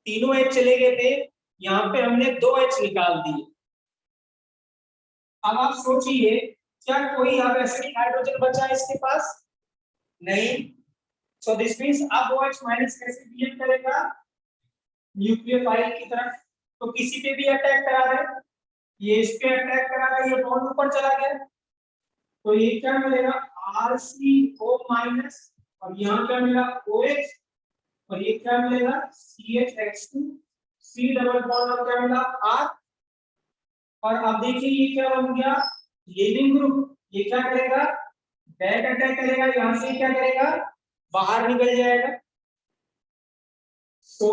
तीनों H चले गए थे, यहाँ पे हमने 2 H निकाल दिए। अब आप सोचिए, क्या कोई अब एसिडिक हाइड्रोजन बचा है इसके पास, नहीं। सो दिस मींस अब OH माइनस कैसे बिहेव करेगा, न्यूक्लियोफाइल की तरफ, तो किसी पे भी अटैक करा रहा है, ये इस पे अटैक करा रहा है, ये बॉन्ड ऊपर चला गया, तो ये क्या मिलेगा, RCO माइनस और यहाँ क्या मिला OH और ये क्या मिलेगा CHX2 C डबल बॉन्ड और क्या मिला R। और अब देखिए ये क्या बन गया लीविंग ग्रुप। ये क्या करेगा बैक अटैक करेगा, यहाँ से क्या करेगा बाहर निकल जाएगा। सो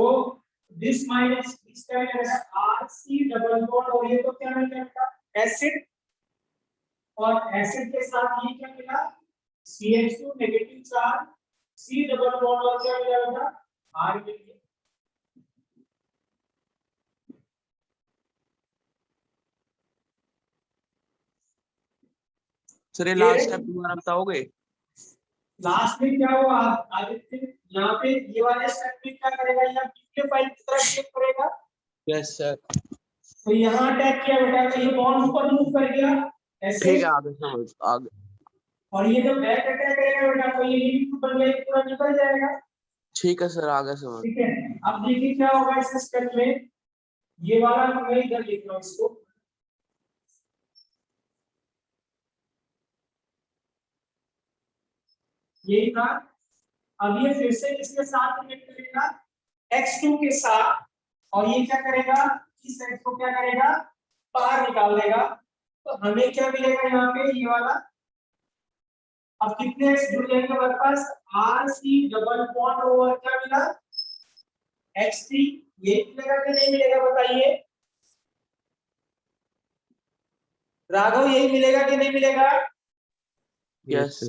दिस माइनस दिस क्या मिलेगा RC डबल बॉन्ड और ये तो क्या मिलेगा एसिड और एसिड के साथ ये क्या मिला CH2 negative charge C double bond और क्या मिलेगा R मिल गया। सर ये लास्ट स्टेप दोबारा बताओगे? लास्ट में क्या हुआ आदित्य यहाँ पे ये वाले स्टेप में क्या करेगा यहाँ न्यूक्लियर फाइल की तरफ शेप करेगा। Yes sir. तो यहाँ अटैक किया बेटा तो ये बॉन्ड ऊपर मूव कर गया ऐसे ठीक है, आगे समझ आगे। और ये जब बैक अटैक करेगा बेटा तो ये लीविंग बन गया ये पूरा निकल जाएगा। ठीक है सर, आगे समझ। ठीक है अब देखिए क्या होगा इस स्टेप में। ये वाला मैं इधर लिख रहा हूँ इसको यही था। अब ये फिर से किसके साथ रिलेट करेगा X2 के साथ और ये क्या करेगा इस X को क्या करेगा बाहर निकाल देगा। तो हमें क्या मिलेगा यहाँ पे ये वाला। अब कितने X जुड़ जाएंगे हमारे पास RC डबल बॉन्ड ओवर क्या मिला X3। ये मिलेगा कि नहीं मिलेगा बताइए राघव यही मिलेगा कि नहीं मिलेगा। यस।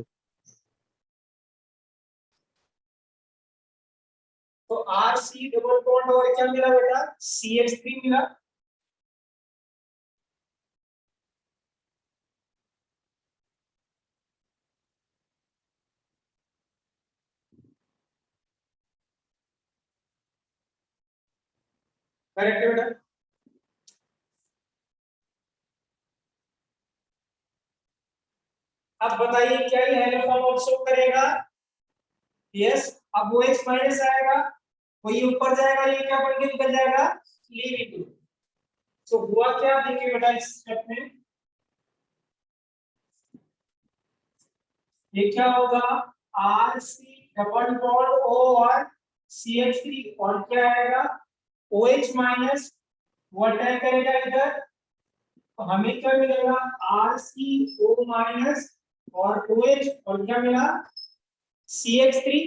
तो RC डबल बॉन्ड और क्या मिला बेटा CH3 मिला। करेक्ट है बेटा। अब बताइए क्या ये हेलो फॉर्म शो करेगा। यस अब वो OH माइनस आएगा वो ये ऊपर जाएगा ये क्या बन के निकल जाएगा लीविंग ग्रुप। तो हुआ क्या देखिए बेटा इस स्टेप में ये क्या होगा RC डबल बॉन्ड O और CH3 और क्या आएगा OH माइनस वो अटैक करेगा इधर। तो हमें क्या मिलेगा RCO माइनस और OH और क्या मिला CH3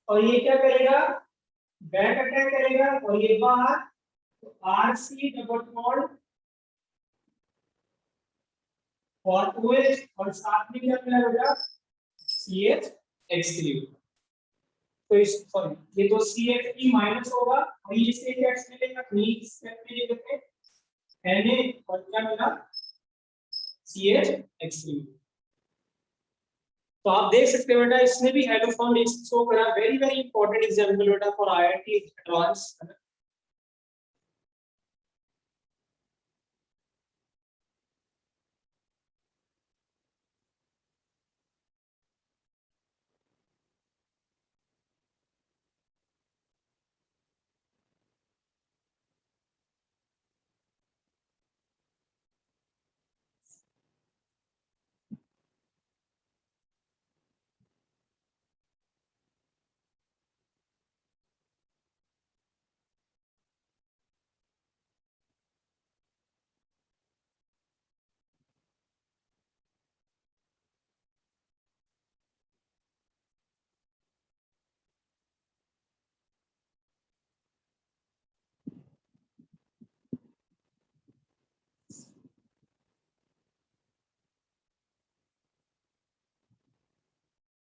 और ये क्या करेगा बैक अटैक करेगा और ये बाहर। तो RC डबल बॉन्ड और OH और साथ में क्या मिलेगा CH3। तो इस सॉरी ये तो CH3 माइनस होगा और ये इससे क्या मिलेगा इस स्टेप में ये देखते Na और क्या मिला CH3। तो आप देख सकते हो बेटा इसने भी हेलो फॉर्म शो करा। वेरी वेरी इंपॉर्टेंट एग्जांपल बेटा फॉर IIT एडवांस।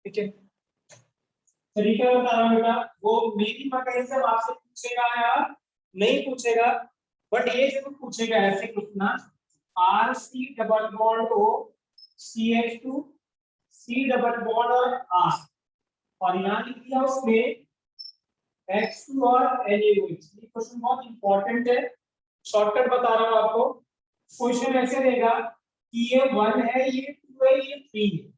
ठीक है तरीका बता रहा हूं बेटा। वो मेरी मैकेनिज्म आपसे पूछेगा या नहीं पूछेगा बट ये जरूर पूछेगा ऐसे लिखना RC double bond O CH2 C double bond और R और यहाँ लिख दिया उसमें X2 और NaOH। ये क्वेश्चन बहुत इंपॉर्टेंट है शॉर्टकट बता रहा हूँ आपको। क्वेश्चन ऐसे देगा कि ये 1 है ये 2 है ये 3 है।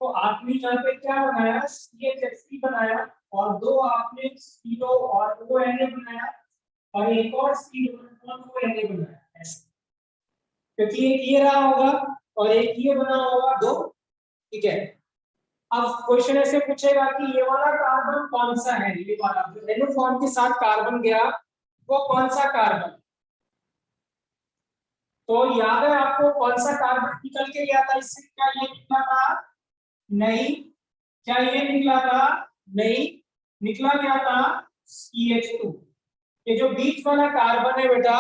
तो आपने यहाँ पे क्या बनाया CH3 बनाया और दो आपने CO और ONA बनाया और एक और C डबल ONA बनाया ऐसे। क्योंकि एक ये रहा होगा और एक ये बना होगा दो ठीक है। अब क्वेश्चन ऐसे पूछेगा कि ये वाला कार्बन कौन सा है, ये वाला जो एलो फॉर्म के साथ कार्बन गया वो कौन सा कार्बन। तो याद है आपको कौन सा कार्बन निकल के गया था इससे, क्या ये निकला था? नहीं। क्या ये निकला था? नहीं। निकला क्या था? CH2। ये जो बीच वाला कार्बन है बेटा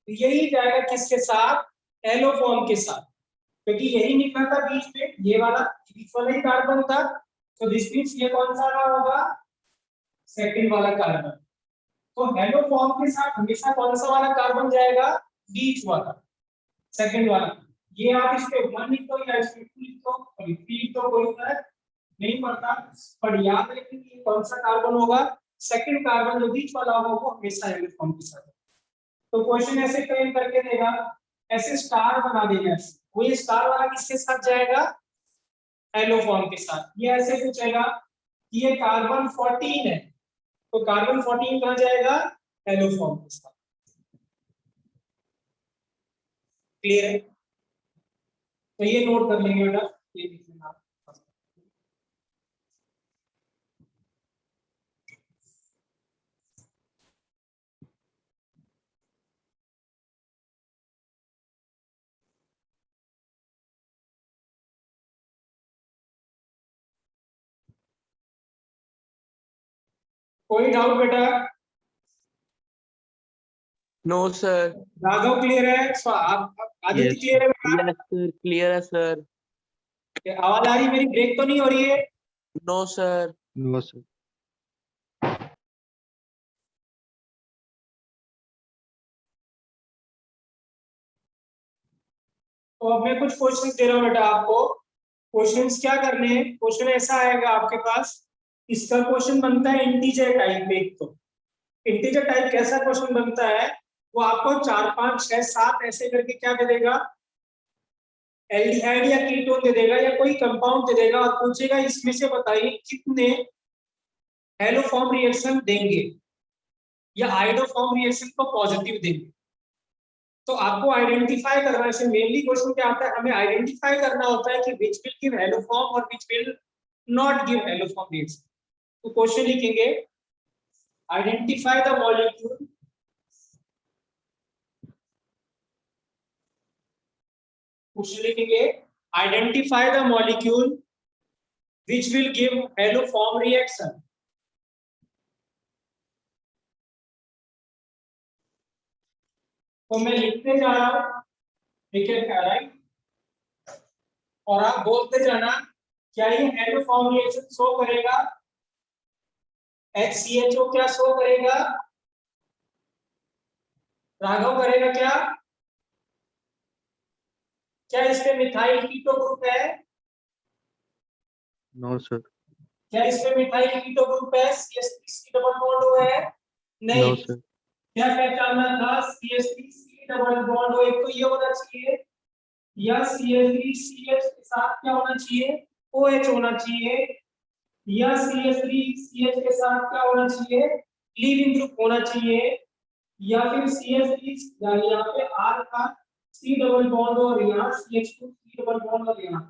यही जाएगा किसके साथ? एलो फॉर्म के साथ, क्योंकि यही निकला था बीच में, ये वाला बीच वाला ही कार्बन था। तो दिस मींस ये कौन सा रहा होगा? सेकंड वाला कार्बन। तो हेलो फॉर्म के साथ हमेशा कौन सा वाला कार्बन जाएगा? बीच वाला, सेकंड वाला। ये आप इस पे 1 लिख दो या इस पे 2 लिख दो, सॉरी 3 लिख दो, कोई फर्क नहीं पड़ता। पर याद रखिए कि ये कौन सा कार्बन होगा? सेकंड कार्बन जो बीच वाला होगा वो हमेशा हेलो फॉर्म के साथ। तो क्वेश्चन ऐसे फ्रेम करके देगा, ऐसे स्टार बना देगा, वो ये स्टार वाला किसके साथ जाएगा? एलो फॉर्म के साथ। ये ऐसे पूछेगा कि ये कार्बन 14 है, तो कार्बन 14 कहां जाएगा? एलो फॉर्म के साथ। क्लियर है? तो ये नोट कर लेंगे बेटा, ये लिख लेना। कोई डाउट बेटा? No sir. राघव क्लियर है? आप आदित्य Yes, क्लियर है बेटा? यस सर, क्लियर है सर। आवाज आ रही मेरी? ब्रेक तो नहीं हो रही है? No sir. no sir. तो अब मैं कुछ क्वेश्चंस दे रहा हूं बेटा आपको। क्वेश्चंस क्या करने हैं? क्वेश्चन ऐसा आएगा आपके पास, इसका क्वेश्चन बनता है इंटीजर टाइप में। एक तो इंटीजर टाइप कैसा क्वेश्चन बनता है, वो आपको 4 5 6 7 ऐसे करके क्या दे देगा? एल्डिहाइड या कीटोन दे देगा या कोई कंपाउंड दे देगा और पूछेगा इसमें से बताइए कितने हेलो फॉर्म रिएक्शन देंगे या आइडो फॉर्म रिएक्शन को पॉजिटिव देंगे। तो आपको आइडेंटिफाई करना है, मेनली क्वेश्चन क्या आता है, हमें आइडेंटिफाई करना होता है कि which will give haloform और which will not give haloform reaction. तो क्वेश्चन लिखेंगे, आइडेंटिफाई द मॉलिक्यूल क्वेश्चन लिखेंगे, identify the molecule which will give halo form reaction। तो मैं लिखते जा रहा हूं, ठीक है राइट, और आप बोलते जाना क्या ये हेलो फॉर्म रिएक्शन शो करेगा? HCHO क्या शो करेगा? राघव करेगा क्या? क्या इस पे मिथाइल कीटो ग्रुप है? No sir. क्या इस पे मिथाइल कीटो ग्रुप है? CH3C डबल बॉन्ड O है? नहीं। No sir. क्या पहचानना था? CH3C डबल बॉन्ड O, एक तो ये होना चाहिए, या CH3CH के साथ क्या होना चाहिए? OH होना चाहिए, या CH3CH के साथ क्या होना चाहिए? लीविंग ग्रुप होना चाहिए, या फिर CH3 यानी यहाँ पे R का C डबल बॉन्ड और यहाँ CH2 C डबल बॉन्ड और यहाँ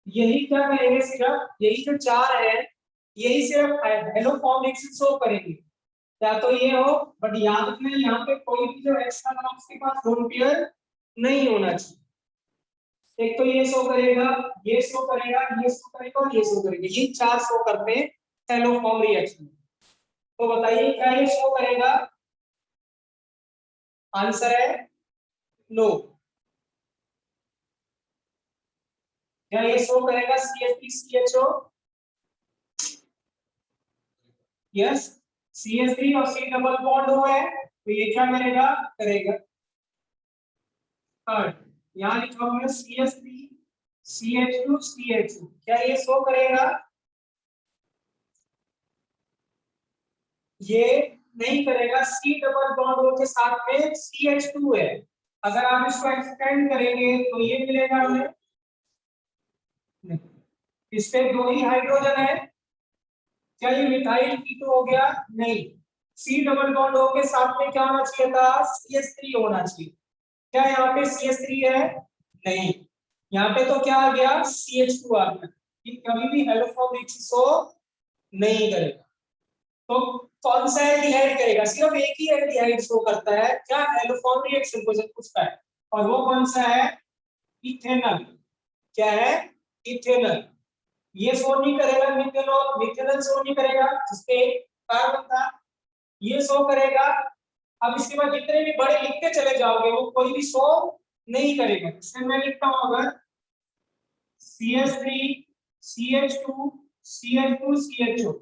यही क्या करेंगे? सिर्फ यही जो 4 है यही सिर्फ हेलो फॉर्म रिएक्शन शो करेंगे, या तो ये हो, बट याद रखना यहाँ पे कोई भी जो एक्स्ट्रा बॉक्स के पास लोन पेयर नहीं होना चाहिए। एक तो ये शो करेगा, ये शो करेगा, ये शो करेगा और ये शो करेगा, ये 4 शो करते हैं हेलो फॉर्म रिएक्शन। तो बताइए क्या ये शो करेगा? आंसर है नो। क्या ये शो करेगा CH3CHO? यस। CH3 और C डबल बॉन्ड O है, तो ये क्या करेगा? करेगा। थर्ड यहाँ लिखा हुआ है CH3 CH2 CH2, क्या ये शो करेगा? ये नहीं करेगा। C डबल बॉन्ड O के साथ में CH2 है, अगर आप इसको एक्सटेंड करेंगे तो ये मिलेगा हमें नहीं। इस पे 2 ही हाइड्रोजन है, क्या ये मिथाइल कीटो हो गया? नहीं। C डबल बॉन्ड O के साथ में क्या होना चाहिए था? CH3 होना चाहिए, क्या यहाँ पे CH3 है? नहीं। यहाँ पे तो क्या आ गया, CH2 आ गया, कि कभी भी एलोफॉर्म रिएक्शन शो नहीं करेगा। तो कौन सा एल्डिहाइड करेगा, सिर्फ एक ही एल्डिहाइड शो करता है क्या, एलोफॉर्म रिएक्शन को जब पूछता है, और वो कौन सा है, इथेनॉल। क्या है, इथेनॉल। ये शो नहीं करेगा, मिथेनॉल, मिथेनॉल शो नहीं करेगा जिसपे कार्बन था, ये शो करेगा। अब इसके बाद जितने भी बड़े लिखते चले जाओगे वो कोई भी शो नहीं करेगा। इसमें मैं लिखता हूं अगर CH3 CH2 CH2 CHO,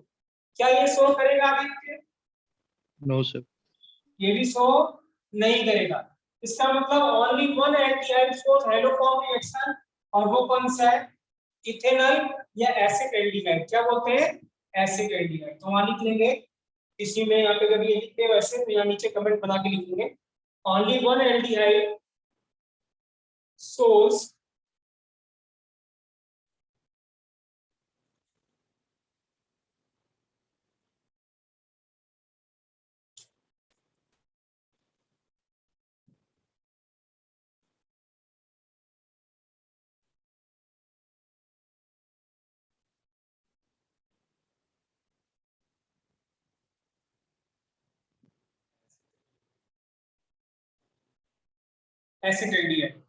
क्या ये शो करेगा आदित्य, नो सर। ये भी शो नहीं करेगा। इसका मतलब only one aldehyde shows हाइड्रोफॉर्म reaction, और वो कौन सा है, इथेनॉल या एसिड एल्डिहाइड। क्या बोलते हैं, एसिड एल्डिहाइड। तो वहां लिख लेंगे, इसी में यहाँ पे कभी ये लिखते हैं वैसे तो यहाँ नीचे कमेंट बना के लिखेंगे, only one aldehyde source acid aldehyde.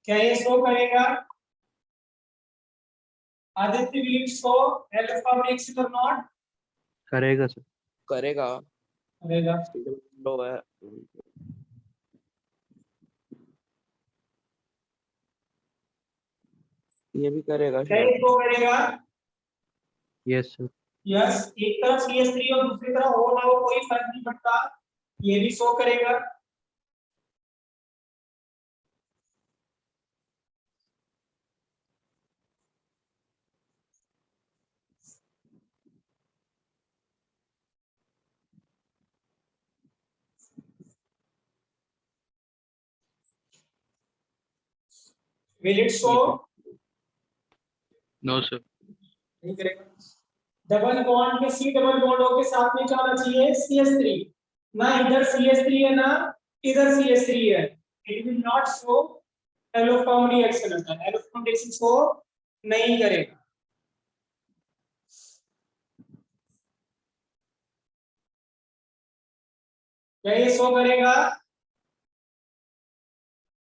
क्या ये शो करेगा, Aditya will show alpha reaction और नॉट, करेगा सर। करेगा। करेगा। लो है। ये भी करेगा क्या शायद। ये शो करेगा, यस सर। यस। एक तरफ CH3 और दूसरी तरफ हो ना हो कोई फर्क नहीं पड़ता, ये भी शो करेगा। Will it show, no sir. नहीं करेगा। डबल बॉन्ड के C डबल बॉन्ड के साथ में क्या होना चाहिए, CH3। ना इधर CH3 है ना इधर CH3 है, it will not show haloform reaction. होता है एलोफॉर्म रिएक्शन शो नहीं करेगा। क्या ये शो करेगा,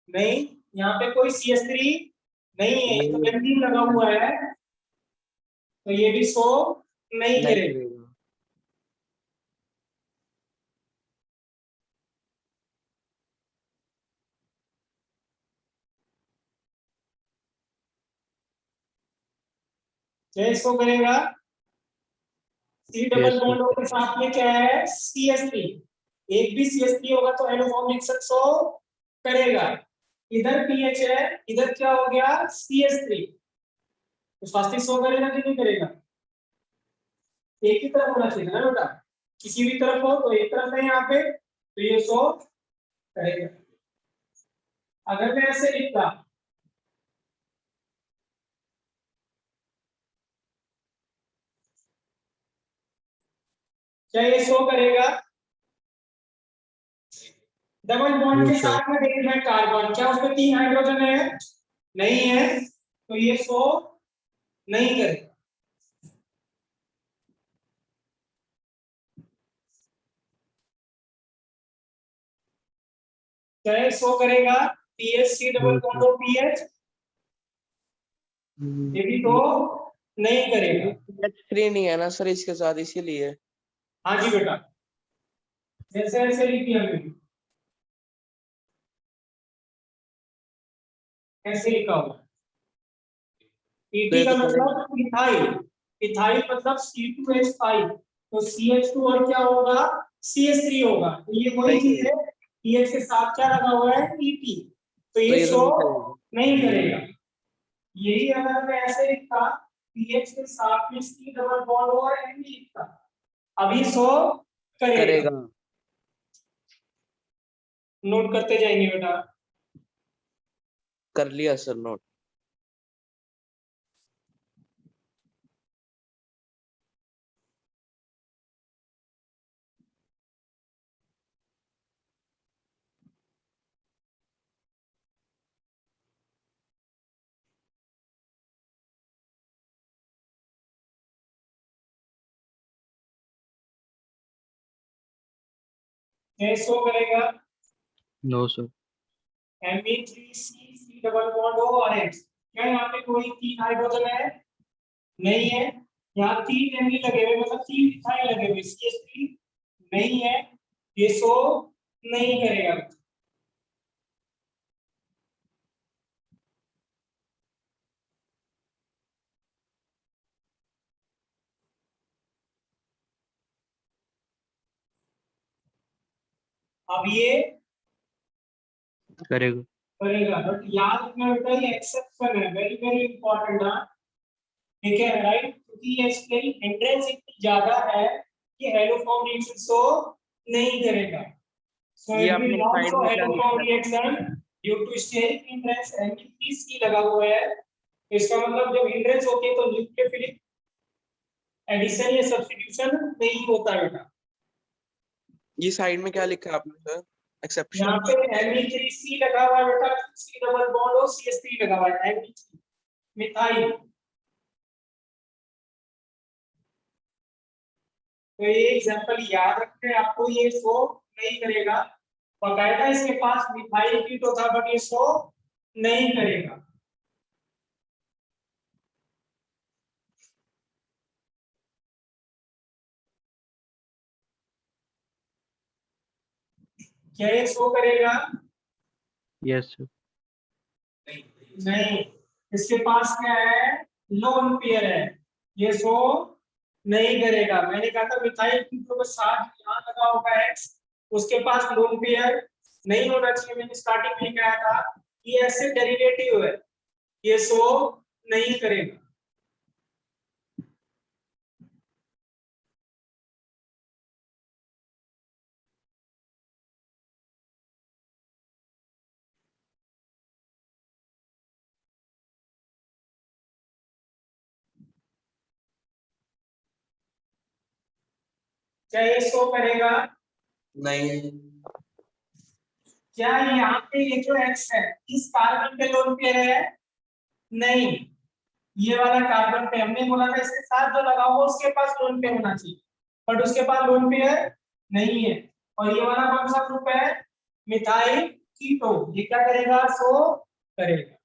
नहीं। यहाँ पे कोई CH3 नहीं है, तो बेंजीन लगा हुआ है, तो ये भी शो नहीं नहीं करेगा। करेगा। क्या इसको करेगा, C double yes sir. Bond के साथ में क्या है, CH3। एक भी CH3 होगा तो एलोफॉर्म रिएक्शन शो करेगा। इधर PH है, इधर क्या हो गया, CH3, तो स्वास्थ्य शो करेगा कि नहीं करेगा, एक ही तरफ होना चाहिए ना बेटा, किसी भी तरफ हो तो एक तरफ है यहाँ पे, तो ये शो करेगा। अगर मैं ऐसे लिखता, क्या ये शो करेगा, डबल बॉन्ड नो के सर। साथ में देखना है कार्बन, क्या उसमें 3 हाइड्रोजन है, नहीं है, तो ये शो नहीं करेगा। क्या ये शो करेगा, PH C double no bond sir. और PH, ये भी तो नहीं करेगा। CH3 नहीं है ना सर इसके साथ, इसीलिए। हाँ जी बेटा, जैसे ऐसे लिखी हमने, ऐसे लिखा हुआ, तो ET ये का तो करेगा। मतलब इथाइल, इथाइल मतलब C2H5, तो CH2 और क्या होगा, CH3 होगा, तो ये वही नहीं चीज करेगा। है, PH के साथ क्या लगा हुआ है, ET, तो तो ये ये तो शो नहीं करेगा। नहीं करेगा। यही अगर मैं ऐसे लिखता, PH के साथ में C डबल बॉन्ड और N लिखता, अभी शो करेगा। करेगा। नोट करते जाएंगे बेटा। कर लिया सर नोट। कैसे शो करेगा? No sir. Me3C C double bond O और H। क्या यहाँ पे कोई 3 हाइड्रोजन है? नहीं है। यहाँ 3 Me लगे हुए, मतलब 3 मिथाइल लगे हुए, CH3 नहीं है, ये शो नहीं करेगा। अब ये करेगा। करेगा, बट याद रखना बेटा ये एक्सेप्शन है, वेरी वेरी इंपॉर्टेंट। हाँ ठीक है, राइट, क्योंकि ये इसकी एंट्रेंस इतनी ज्यादा है कि हेलोफॉर्म रिएक्शन शो नहीं करेगा। सो ये इट विल आपने नॉट साइड शो में क्या हेलोफॉर्म लिखा है? Reaction due to steric hindrance. Me3C लगा हुआ है, इसका मतलब जब हिंड्रेंस होती है तो न्यूक्लियोफिलिक एडिशन या सब्स्टिट्यूशन नहीं होता है बेटा। ये साइड में क्या लिखा है आपने सर? एक्सेप्शन। यहाँ पे Me3C लगा हुआ है बेटा, C डबल बॉन्ड और CH3 लगा हुआ है, Me3 मिथाइल। तो ये एग्जांपल याद रखते हैं, आपको ये शो नहीं करेगा। बकायदा इसके पास मिथाइल की तो था, बट ये शो नहीं करेगा। क्या ये शो करेगा? Yes sir. नहीं, इसके पास क्या है? लोन पेयर है, ये शो नहीं करेगा। मैंने कहा था मिथाइल की तो साथ यहाँ लगा होगा X, उसके पास लोन पेयर नहीं होना चाहिए। मैंने स्टार्टिंग में कहा था ये ऐसे डेरिवेटिव है, ये शो नहीं करेगा। क्या ये शो करेगा? नहीं। क्या यहाँ पे ये जो X है इस कार्बन पे लोन पेयर है? नहीं, ये वाला कार्बन पे हमने बोला था इसके साथ जो लगा हुआ उसके पास लोन पेयर होना चाहिए, बट उसके पास लोन पेयर नहीं है। और ये वाला कौन सा ग्रुप है? मिथाइल कीटो। ये क्या करेगा? शो करेगा।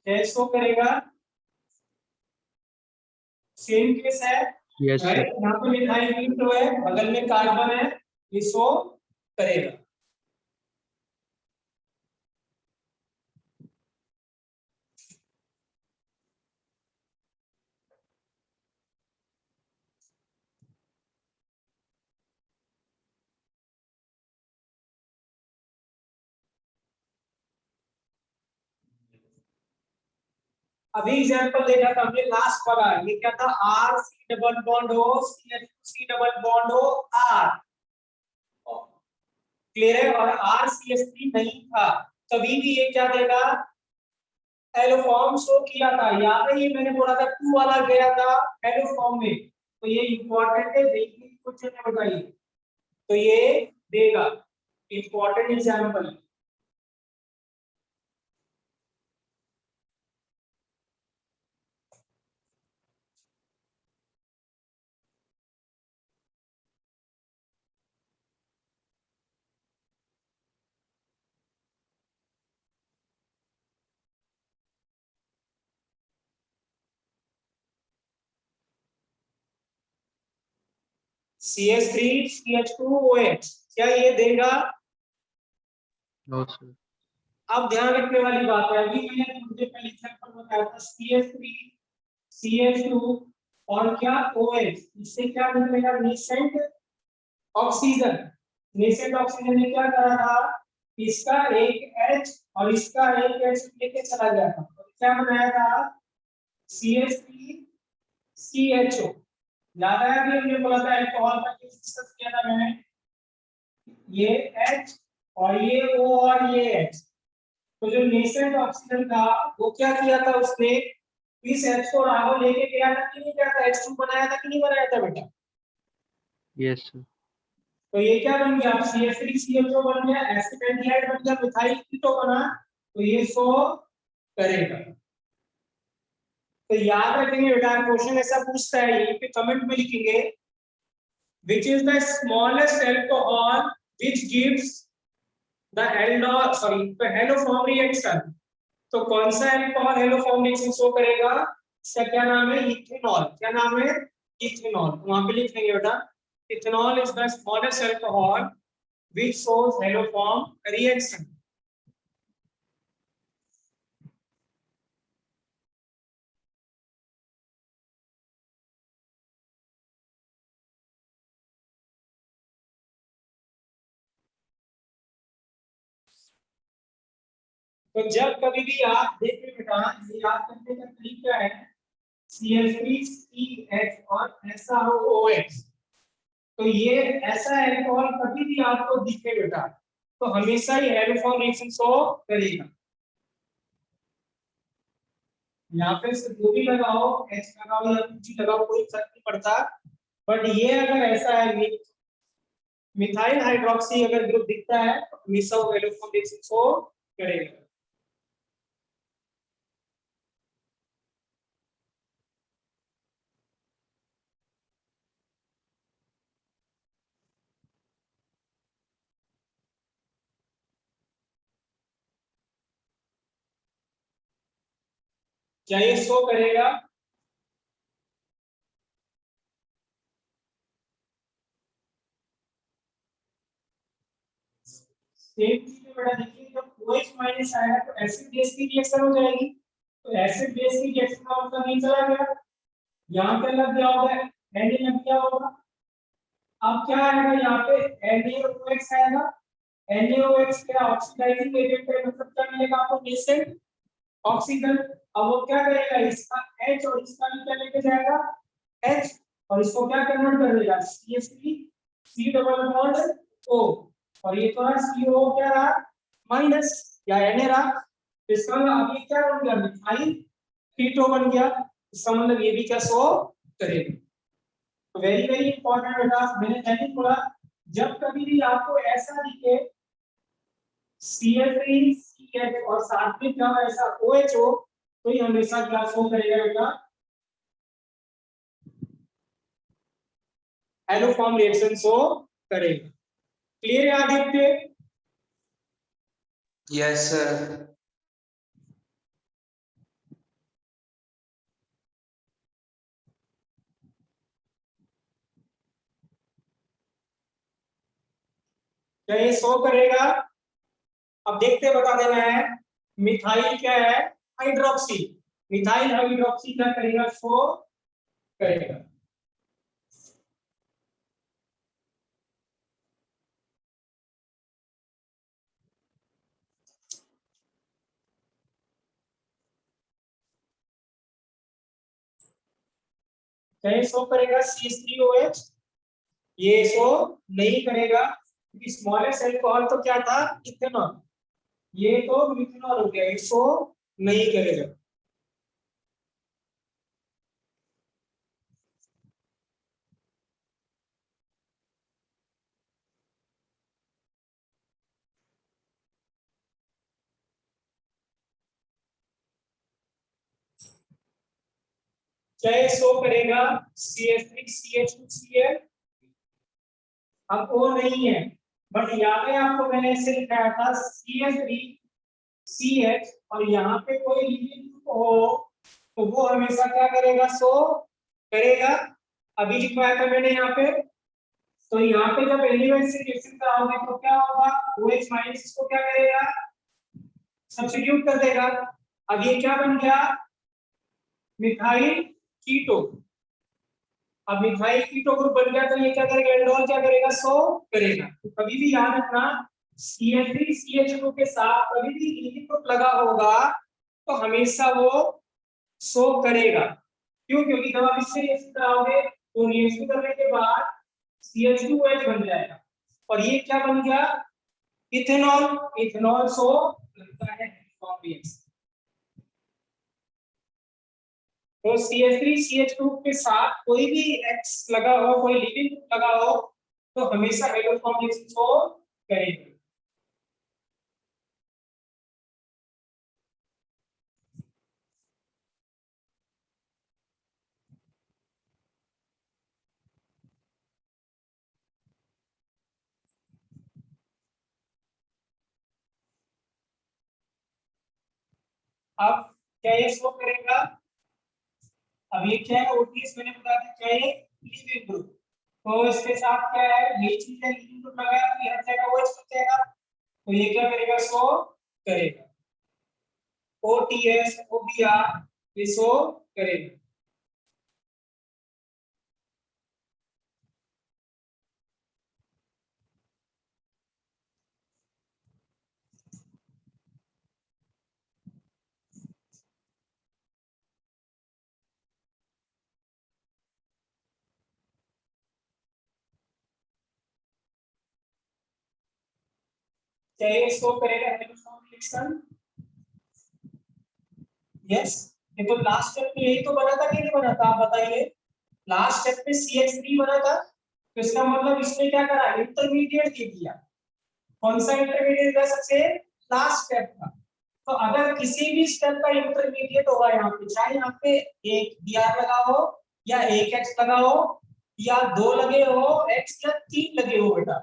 क्या शो करेगा? सेम केस है, यस राइट, सर। यहाँ पे मिथाइल कीटो है, बगल में कार्बन है, ये शो करेगा। अभी एग्जांपल देखा था हमने लास्ट वाला, ये क्या था? R C double bond O CH2 C double bond O R, clear है? और R CH3 नहीं था, तभी भी ये क्या देगा? एलोफॉर्म शो किया था। याद है ये मैंने बोला था 2 वाला गया था एलोफॉर्म में, तो ये इंपॉर्टेंट है, देखिए कुछ ने बताइए तो ये देगा, important example. CH3 CH2 OH, क्या ये देगा? No sir. अब ध्यान रखने वाली बात है, अभी मैंने मुझे पहले एग्जांपल बताया था CH3 CH2 और क्या OH, इससे क्या निकलेगा नेसेंट ऑक्सीजन। नेसेंट ऑक्सीजन ने क्या करा था, इसका एक H और इसका एक H लेके चला गया था, तो क्या बनाया था CH3 CHO। याद आया कि हमने बोला था अल्कोहल का केस डिस्कस किया था मैंने, ये H और ये O और ये H। तो जो नेसेंट ऑक्सीजन था वो क्या किया था, उसने इस H को आगे लेके गया था कि नहीं गया था, H2 बनाया था कि नहीं बनाया था बेटा। Yes sir. तो ये क्या बन गया, CH3 CHO बन गया, एसिटाल्डिहाइड बन गया, मिथाइल कीटो बना, तो ये सो करेगा। तो याद रखेंगे बेटा, क्वेश्चन ऐसा पूछता है, यहीं पे कमेंट में लिखेंगे which is the smallest alcohol which gives the haloform reaction। तो कौन सा अल्कोहल हेलोफॉर्म रिएक्शन शो करेगा, इसका क्या नाम है, इथेनॉल। क्या नाम है, इथेनॉल। वहां पे लिख लेंगे बेटा, ethanol is the smallest alcohol which shows haloform reaction. तो जब कभी भी आप देखें बेटा, ये याद करने का तरीका है CH3CH और SROOH। तो ये ऐसा अल्कोहल कभी भी आपको दिखे बेटा तो हमेशा ये हेलोफॉर्म रिएक्शन शो करेगा। यहाँ पे से जो भी लगाओ, H लगाओ या कुछ लगाओ, कोई फर्क नहीं पड़ता। बट ये अगर ऐसा है मिथाइल हाइड्रोक्सी अगर ग्रुप दिखता है तो हमेशा वो हेलोफॉर्म रिएक्शन शो करेगा। क्या ये शो करेगा, सेम चीज है बेटा। देखिए जब OH माइनस आएगा तो एसिड बेस की रिएक्शन हो जाएगी, तो एसिड बेस की रिएक्शन का मतलब नहीं चला गया, यहाँ पे लग गया होगा, Na लग गया होगा। अब क्या आएगा यहाँ पे, NaOH आएगा। NaOH क्या ऑक्सीडाइजिंग एजेंट है, मतलब क्या मिलेगा आपको, नेसेंट ऑक्सीजन। अब वो क्या करेगा, इसका H और इसका भी क्या लेके जाएगा, H, और इसको क्या कन्वर्ट कर देगा, CH3 C double bond O, और ये तो है CO क्या रहा, माइनस या Na रहा। तो इसका मतलब अभी क्या बन गया, मिथाइल कीटो बन गया। इसका मतलब ये भी क्या शो करेगा। तो वेरी वेरी इंपॉर्टेंट बेटा, मैंने पहले बोला जब कभी भी आपको ऐसा दिखे CH3 CH और साथ में क्या ऐसा OH हो, तो ये हमेशा क्या शो करेगा बेटा, हेलोफॉर्म रिएक्शन शो करेगा। क्लियर है आदित्य? Yes sir. क्या ये शो करेगा? अब देखते बता देना है। मिथाइल क्या है, हाइड्रोक्सी। मिथाइल हाइड्रोक्सी क्या करेगा, शो करेगा। क्या ये शो करेगा CH3OH? ये शो नहीं करेगा क्योंकि स्मॉलेस्ट अल्कोहल तो क्या था, इथेनॉल। ये तो मिथेनॉल हो गया, ये शो नहीं करेगा। क्या ये शो करेगा, CH3CH2Cl। अब O नहीं है, बट याद है आपको मैंने इसे लिखाया था CH3CH, और यहाँ पे कोई लिविंग ग्रुप हो तो वो हमेशा क्या करेगा, शो करेगा। अभी लिखवाया था मैंने यहाँ पे। तो यहाँ पे जब एलिमेंट से रिएक्शन कराओगे तो क्या होगा, OH माइनस इसको क्या करेगा, सब्स्टिट्यूट कर देगा। अब ये क्या बन गया, मिथाइल कीटो। अब मिथाइल कीटो ग्रुप बन गया तो ये क्या करेगा, एल्डोल क्या करेगा, सो करेगा। तो कभी भी याद रखना CH3 CH2 के साथ कभी भी लीविंग ग्रुप लगा होगा तो हमेशा वो सो करेगा। क्यों, क्योंकि जब आप इससे रिएक्शन कराओगे तो रिएक्शन करने के बाद CH2OH बन जाएगा और ये क्या बन गया, इथेनॉल। इथेनॉल सो करता है रिएक्शन। तो CH3 CH2 के साथ कोई भी X लगा हो, कोई लीविंग ग्रुप लगा हो तो हमेशा हाइड्रोफॉर्म रिएक्शन को करेगा। अब क्या ये शो करेगा, अब ये क्या है, OTS मैंने बता दिया क्या है, लीविंग ग्रुप। तो इसके साथ क्या है, ये चीज है, लीविंग ग्रुप लगाया तो ये हट जाएगा, वो हट जाएगा, तो ये क्या करेगा, शो करेगा। OTS OBR ये शो करेगा। क्या ये शो करेगा हाइड्रोफॉर्म रिएक्शन? यस। ये तो लास्ट स्टेप में यही तो बना था कि नहीं बना था, आप बताइए। लास्ट स्टेप में CH3 बना था तो इसका मतलब इसने क्या करा, इंटरमीडिएट दे दिया। कौन सा इंटरमीडिएट था, सबसे लास्ट स्टेप था। तो अगर किसी भी स्टेप का इंटरमीडिएट होगा यहाँ पे, चाहे यहाँ पे एक Br लगा हो या एक X लगा हो या दो लगे हो X या तीन लगे हो बेटा,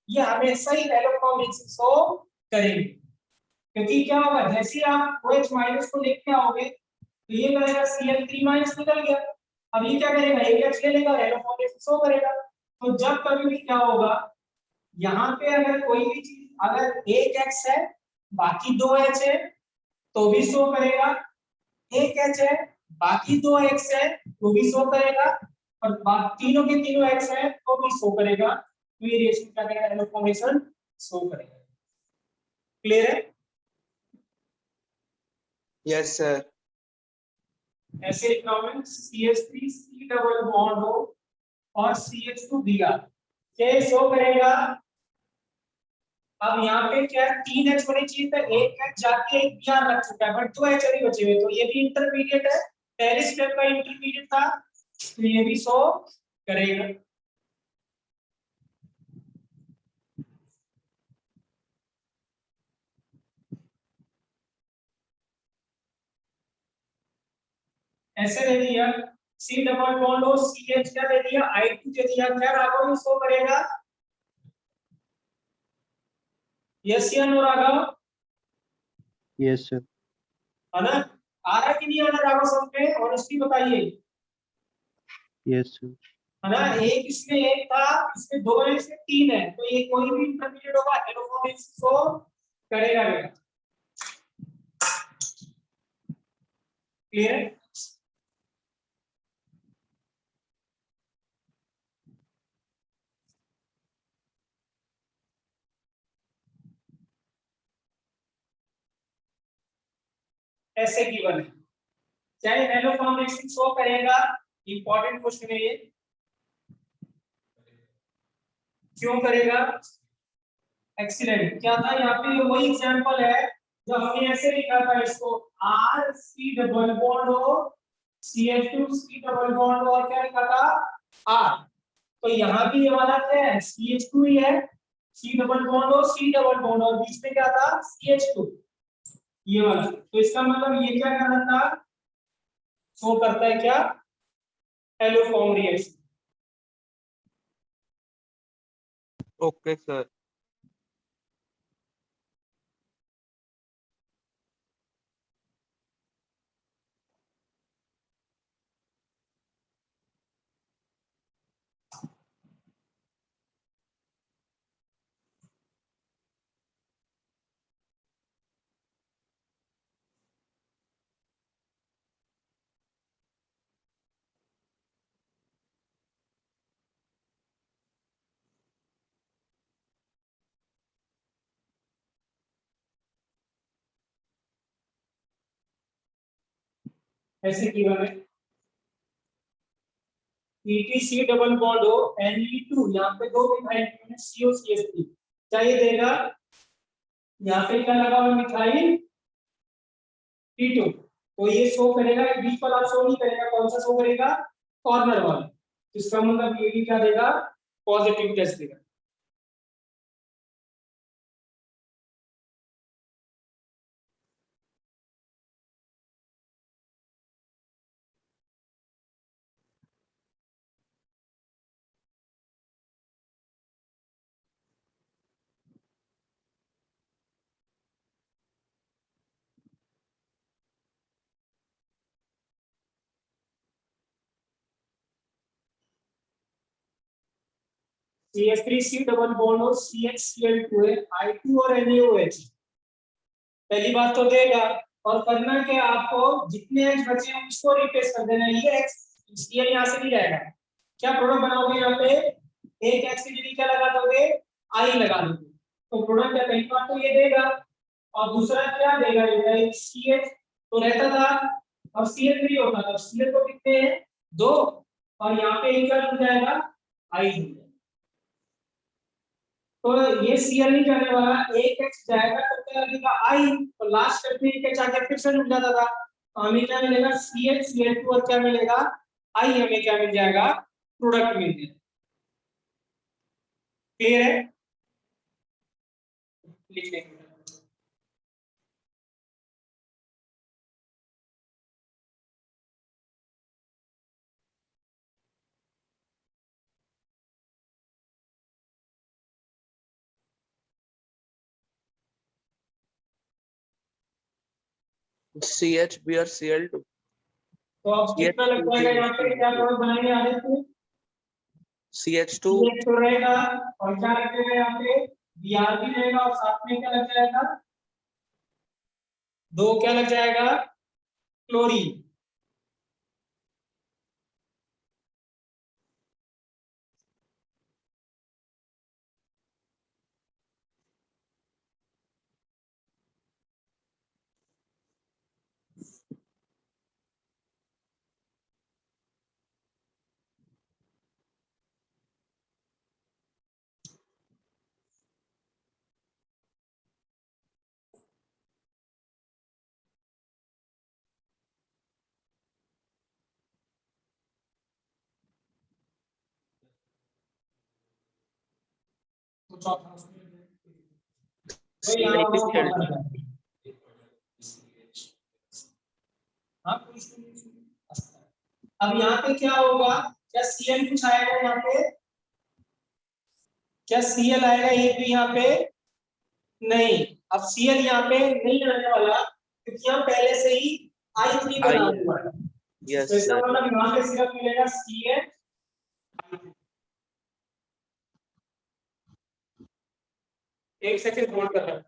ये हमेशा ही इलेक्ट्रॉन को करेंगे। क्योंकि क्या होगा, जैसे ही आप OH माइनस को लेके आओगे तो ये करेगा Cl3 माइनस निकल गया। अब ये क्या करेगा, एक H ले लेगा, इलेक्ट्रॉन शो करेगा। तो जब कभी भी क्या होगा, यहाँ पे अगर कोई भी चीज, अगर एक X है बाकी दो H है तो भी शो करेगा, एक H है बाकी दो X है तो भी शो करेगा, और तीनों के तीनों X है तो भी शो करेगा। तो ये रिएक्शन क्या करेगा, इलेक्ट्रॉन शो करेगा। क्लियर है? Yes sir. ऐसे लिखना होगा CH3 C डबल बॉन्ड हो और CH2Br क्या शो करेगा। अब यहाँ पे क्या है, तीन H होनी चाहिए था, एक H जाके एक Br रख चुका है बट दो H अभी बचे हुए, तो ये भी इंटरमीडिएट है, पहले स्टेप का इंटरमीडिएट था तो ये भी शो करेगा। ऐसे दे दिया C डबल बॉन्ड हो, CH क्या दे दिया, I2 दे दिया, क्या राघव शो करेगा, यस या नो राघव? Yes sir. है ना, आ रहा कि नहीं आ रहा राघव समझ में, ऑनेस्टली बताइए। Yes sir. है ना, एक इसमें एक था, इसमें दो है, इसमें तीन है, तो ये कोई भी इंटरमीडिएट होगा इलेक्ट्रॉन शो करेगा बेटा। क्लियर है? ऐसे गिवन है, चाहे इलेक्ट्रॉन रिएक्शन शो करेगा। इंपॉर्टेंट क्वेश्चन है ये, क्यों करेगा? एक्सीलेंट। क्या था यहाँ पे, वही एग्जांपल है जो हमने ऐसे लिखा था इसको, R C डबल बॉन्ड हो, CH2 C डबल बॉन्ड हो, और क्या लिखा था, R। तो यहाँ भी ये वाला क्या है, CH2 ही है, C डबल बॉन्ड हो, C डबल बॉन्ड और बीच में क्या था, CH2, ये वाला। तो इसका मतलब ये क्या कर रहा था, शो करता है क्या, एलोफॉर्म रिएक्शन। Okay sir. ऐसे गिवन है ETC डबल बॉन्ड हो Ne2, यहाँ पे दो मिथाइल COCH3 क्या ये देगा, यहाँ पे क्या लगा हुआ मिथाइल T2, तो ये शो करेगा, बीच वाला शो नहीं करेगा, कौन सा शो करेगा, कॉर्नर वाला, इसका मतलब ये भी क्या देगा, पॉजिटिव टेस्ट देगा। CH3C डबल बॉन्ड और CHCl2 है, I2 और NaOH, पहली बात तो देगा, और करना क्या आपको, जितने H बचे हैं उसको रिप्लेस कर देना, ये X Cl यहाँ से नहीं रहेगा, क्या प्रोडक्ट बनाओगे यहाँ पे, एक X की जगह क्या लगा दोगे, I लगा दोगे, तो प्रोडक्ट क्या पहली बात तो ये देगा, और दूसरा क्या देगा, ये CH तो रहता था, अब Cl3 होगा, तो Cl तो कितने हैं, दो, और यहाँ पे क्या जुड़ जाएगा, I जुड़ जाएगा, तो ये Cl नहीं जाने वाला, एक X जाएगा तो क्या लगेगा I, तो लास्ट स्टेप में एक H आके फिर से जुड़ जाता था, तो हमें क्या मिलेगा, CH Cl2 और क्या मिलेगा, I, हमें क्या मिल जाएगा, प्रोडक्ट मिल जाएगा। क्लियर है, लिख लेंगे। CH और Cl2, तो अब कितना लग जाएगा, यहाँ पे क्या प्रोडक्ट बनाएंगे आगे से, CH2 CH तो रहेगा, और क्या रखेगा यहाँ पे, Br भी रहेगा, और साथ में क्या लग जाएगा, दो क्या लग जाएगा, क्लोरीन, तो चौथा तो यहाँ पे CH2 हाँ, अब यहाँ पे क्या होगा, क्या Cl कुछ आएगा यहाँ पे, क्या Cl आएगा ये भी यहाँ पे नहीं, अब Cl यहाँ पे नहीं आने वाला, क्योंकि यहाँ पहले से ही I3 बना हुआ है, यस तो इसका सर, मतलब यहाँ पे सिर्फ मिलेगा Cl। एक सेकंड होल्ड कर रहा हूं।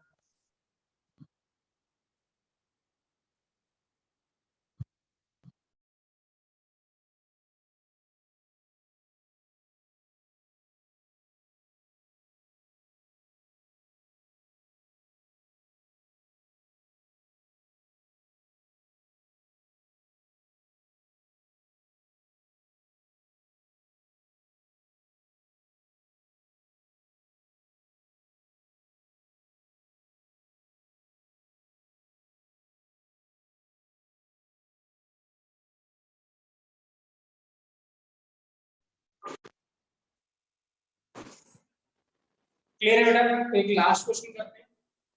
क्लियर है बेटा, तो एक लास्ट क्वेश्चन करते हैं।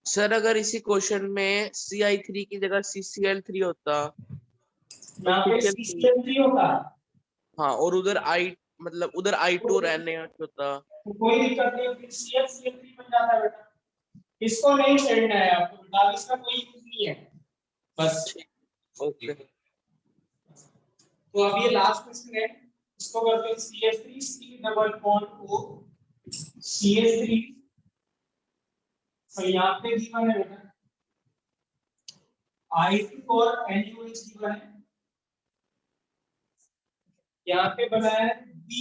सर अगर इसी क्वेश्चन में CI3 की जगह CCl3 होता, यहाँ पे CCl3 होता, हाँ, और उधर मतलब उधर I2 और NaOH होता, तो कोई दिक्कत नहीं, फिर CH3 बन जाता है बेटा, इसको नहीं छेड़ना है आपको बेटा, इसका कोई यूज नहीं है, बस। ओके। तो अब ये लास्ट क्वेश्चन है, इसको करते हैं CH3C double bond O CH3, और यहाँ पे गिवन है बेटा I2 और NaOH गिवन है, यहाँ पे बना है B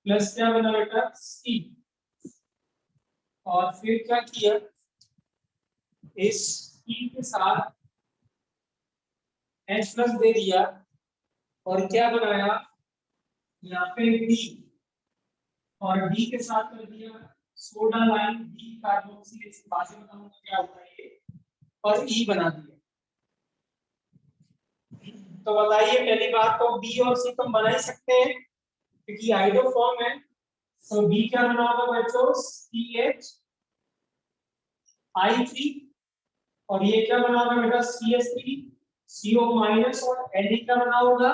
प्लस क्या बना बेटा C, और फिर क्या किया, इस C के साथ H प्लस दे दिया और क्या बनाया यहाँ पे D और D के साथ कर दिया soda line D carboxyl acid बाद में बताऊंगा क्या होता है ये और E बना दिया। तो बताइए पहली बात तो B और C तो हम बना ही सकते हैं क्योंकि आइडो फॉर्म है। तो B क्या बना होगा बच्चों CH I3 और ये क्या बना होगा बेटा CH3 CO माइनस और Na क्या बना होगा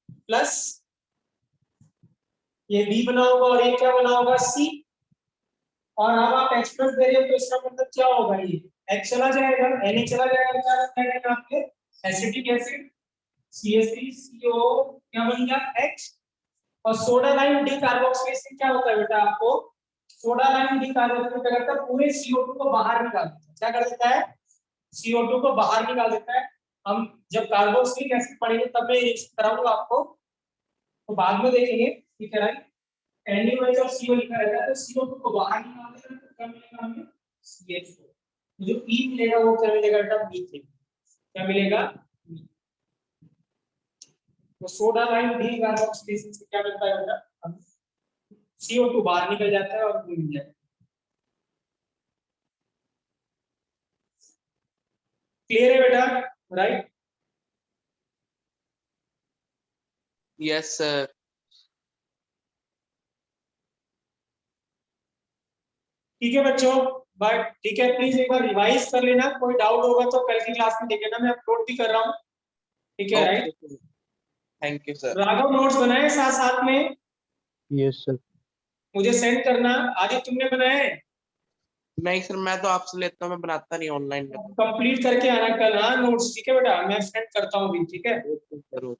प्लस, ये B बना होगा और ये क्या बना होगा C और अब आप H प्लस दे रहे हो तो इसका मतलब क्या होगा ये H चला जाएगा Na चला जाएगा क्या बन जाएगा आपके एसिटिक एसिड CH3CO क्या बन गया H और soda line D carboxyl acid क्या होता है बेटा आपको सोडा लाइन डी कार्बोक्सिल क्या करता है पूरे CO2 को बाहर निकाल देता है। क्या कर देता है CO2 को बाहर निकाल देता है। हम जब कार्बोक्सिलिक एसिड पढ़ेंगे तब मैं कराऊंगा आपको तो बाद में देखेंगे ठीक है राइट। NaOH और CO लिखा रहता है तो CO2 को बाहर निकाल देता है तो क्या मिलेगा हमें CH4 जो E मिलेगा वो क्या मिलेगा बेटा मीथेन क्या मिलेगा तो soda line D carboxyl acid से क्या मिलता है बेटा CO2 बाहर निकल जाता है और मिल जाता है। क्लियर है बेटा राइट। Yes sir. ठीक है बच्चों बट ठीक है प्लीज एक बार रिवाइज कर लेना कोई डाउट होगा तो कल की क्लास में देख लेना मैं अपलोड भी कर रहा हूँ ठीक है right. Thank you sir. Raghav notes बनाए साथ साथ में यस सर। मुझे सेंड करना आदि तुमने बनाए नहीं सर मैं तो आपसे लेता हूँ मैं बनाता नहीं ऑनलाइन में। कंप्लीट करके आना कल हाँ नोट्स ठीक है बेटा मैं सेंड करता हूँ भी ठीक है। जरूर।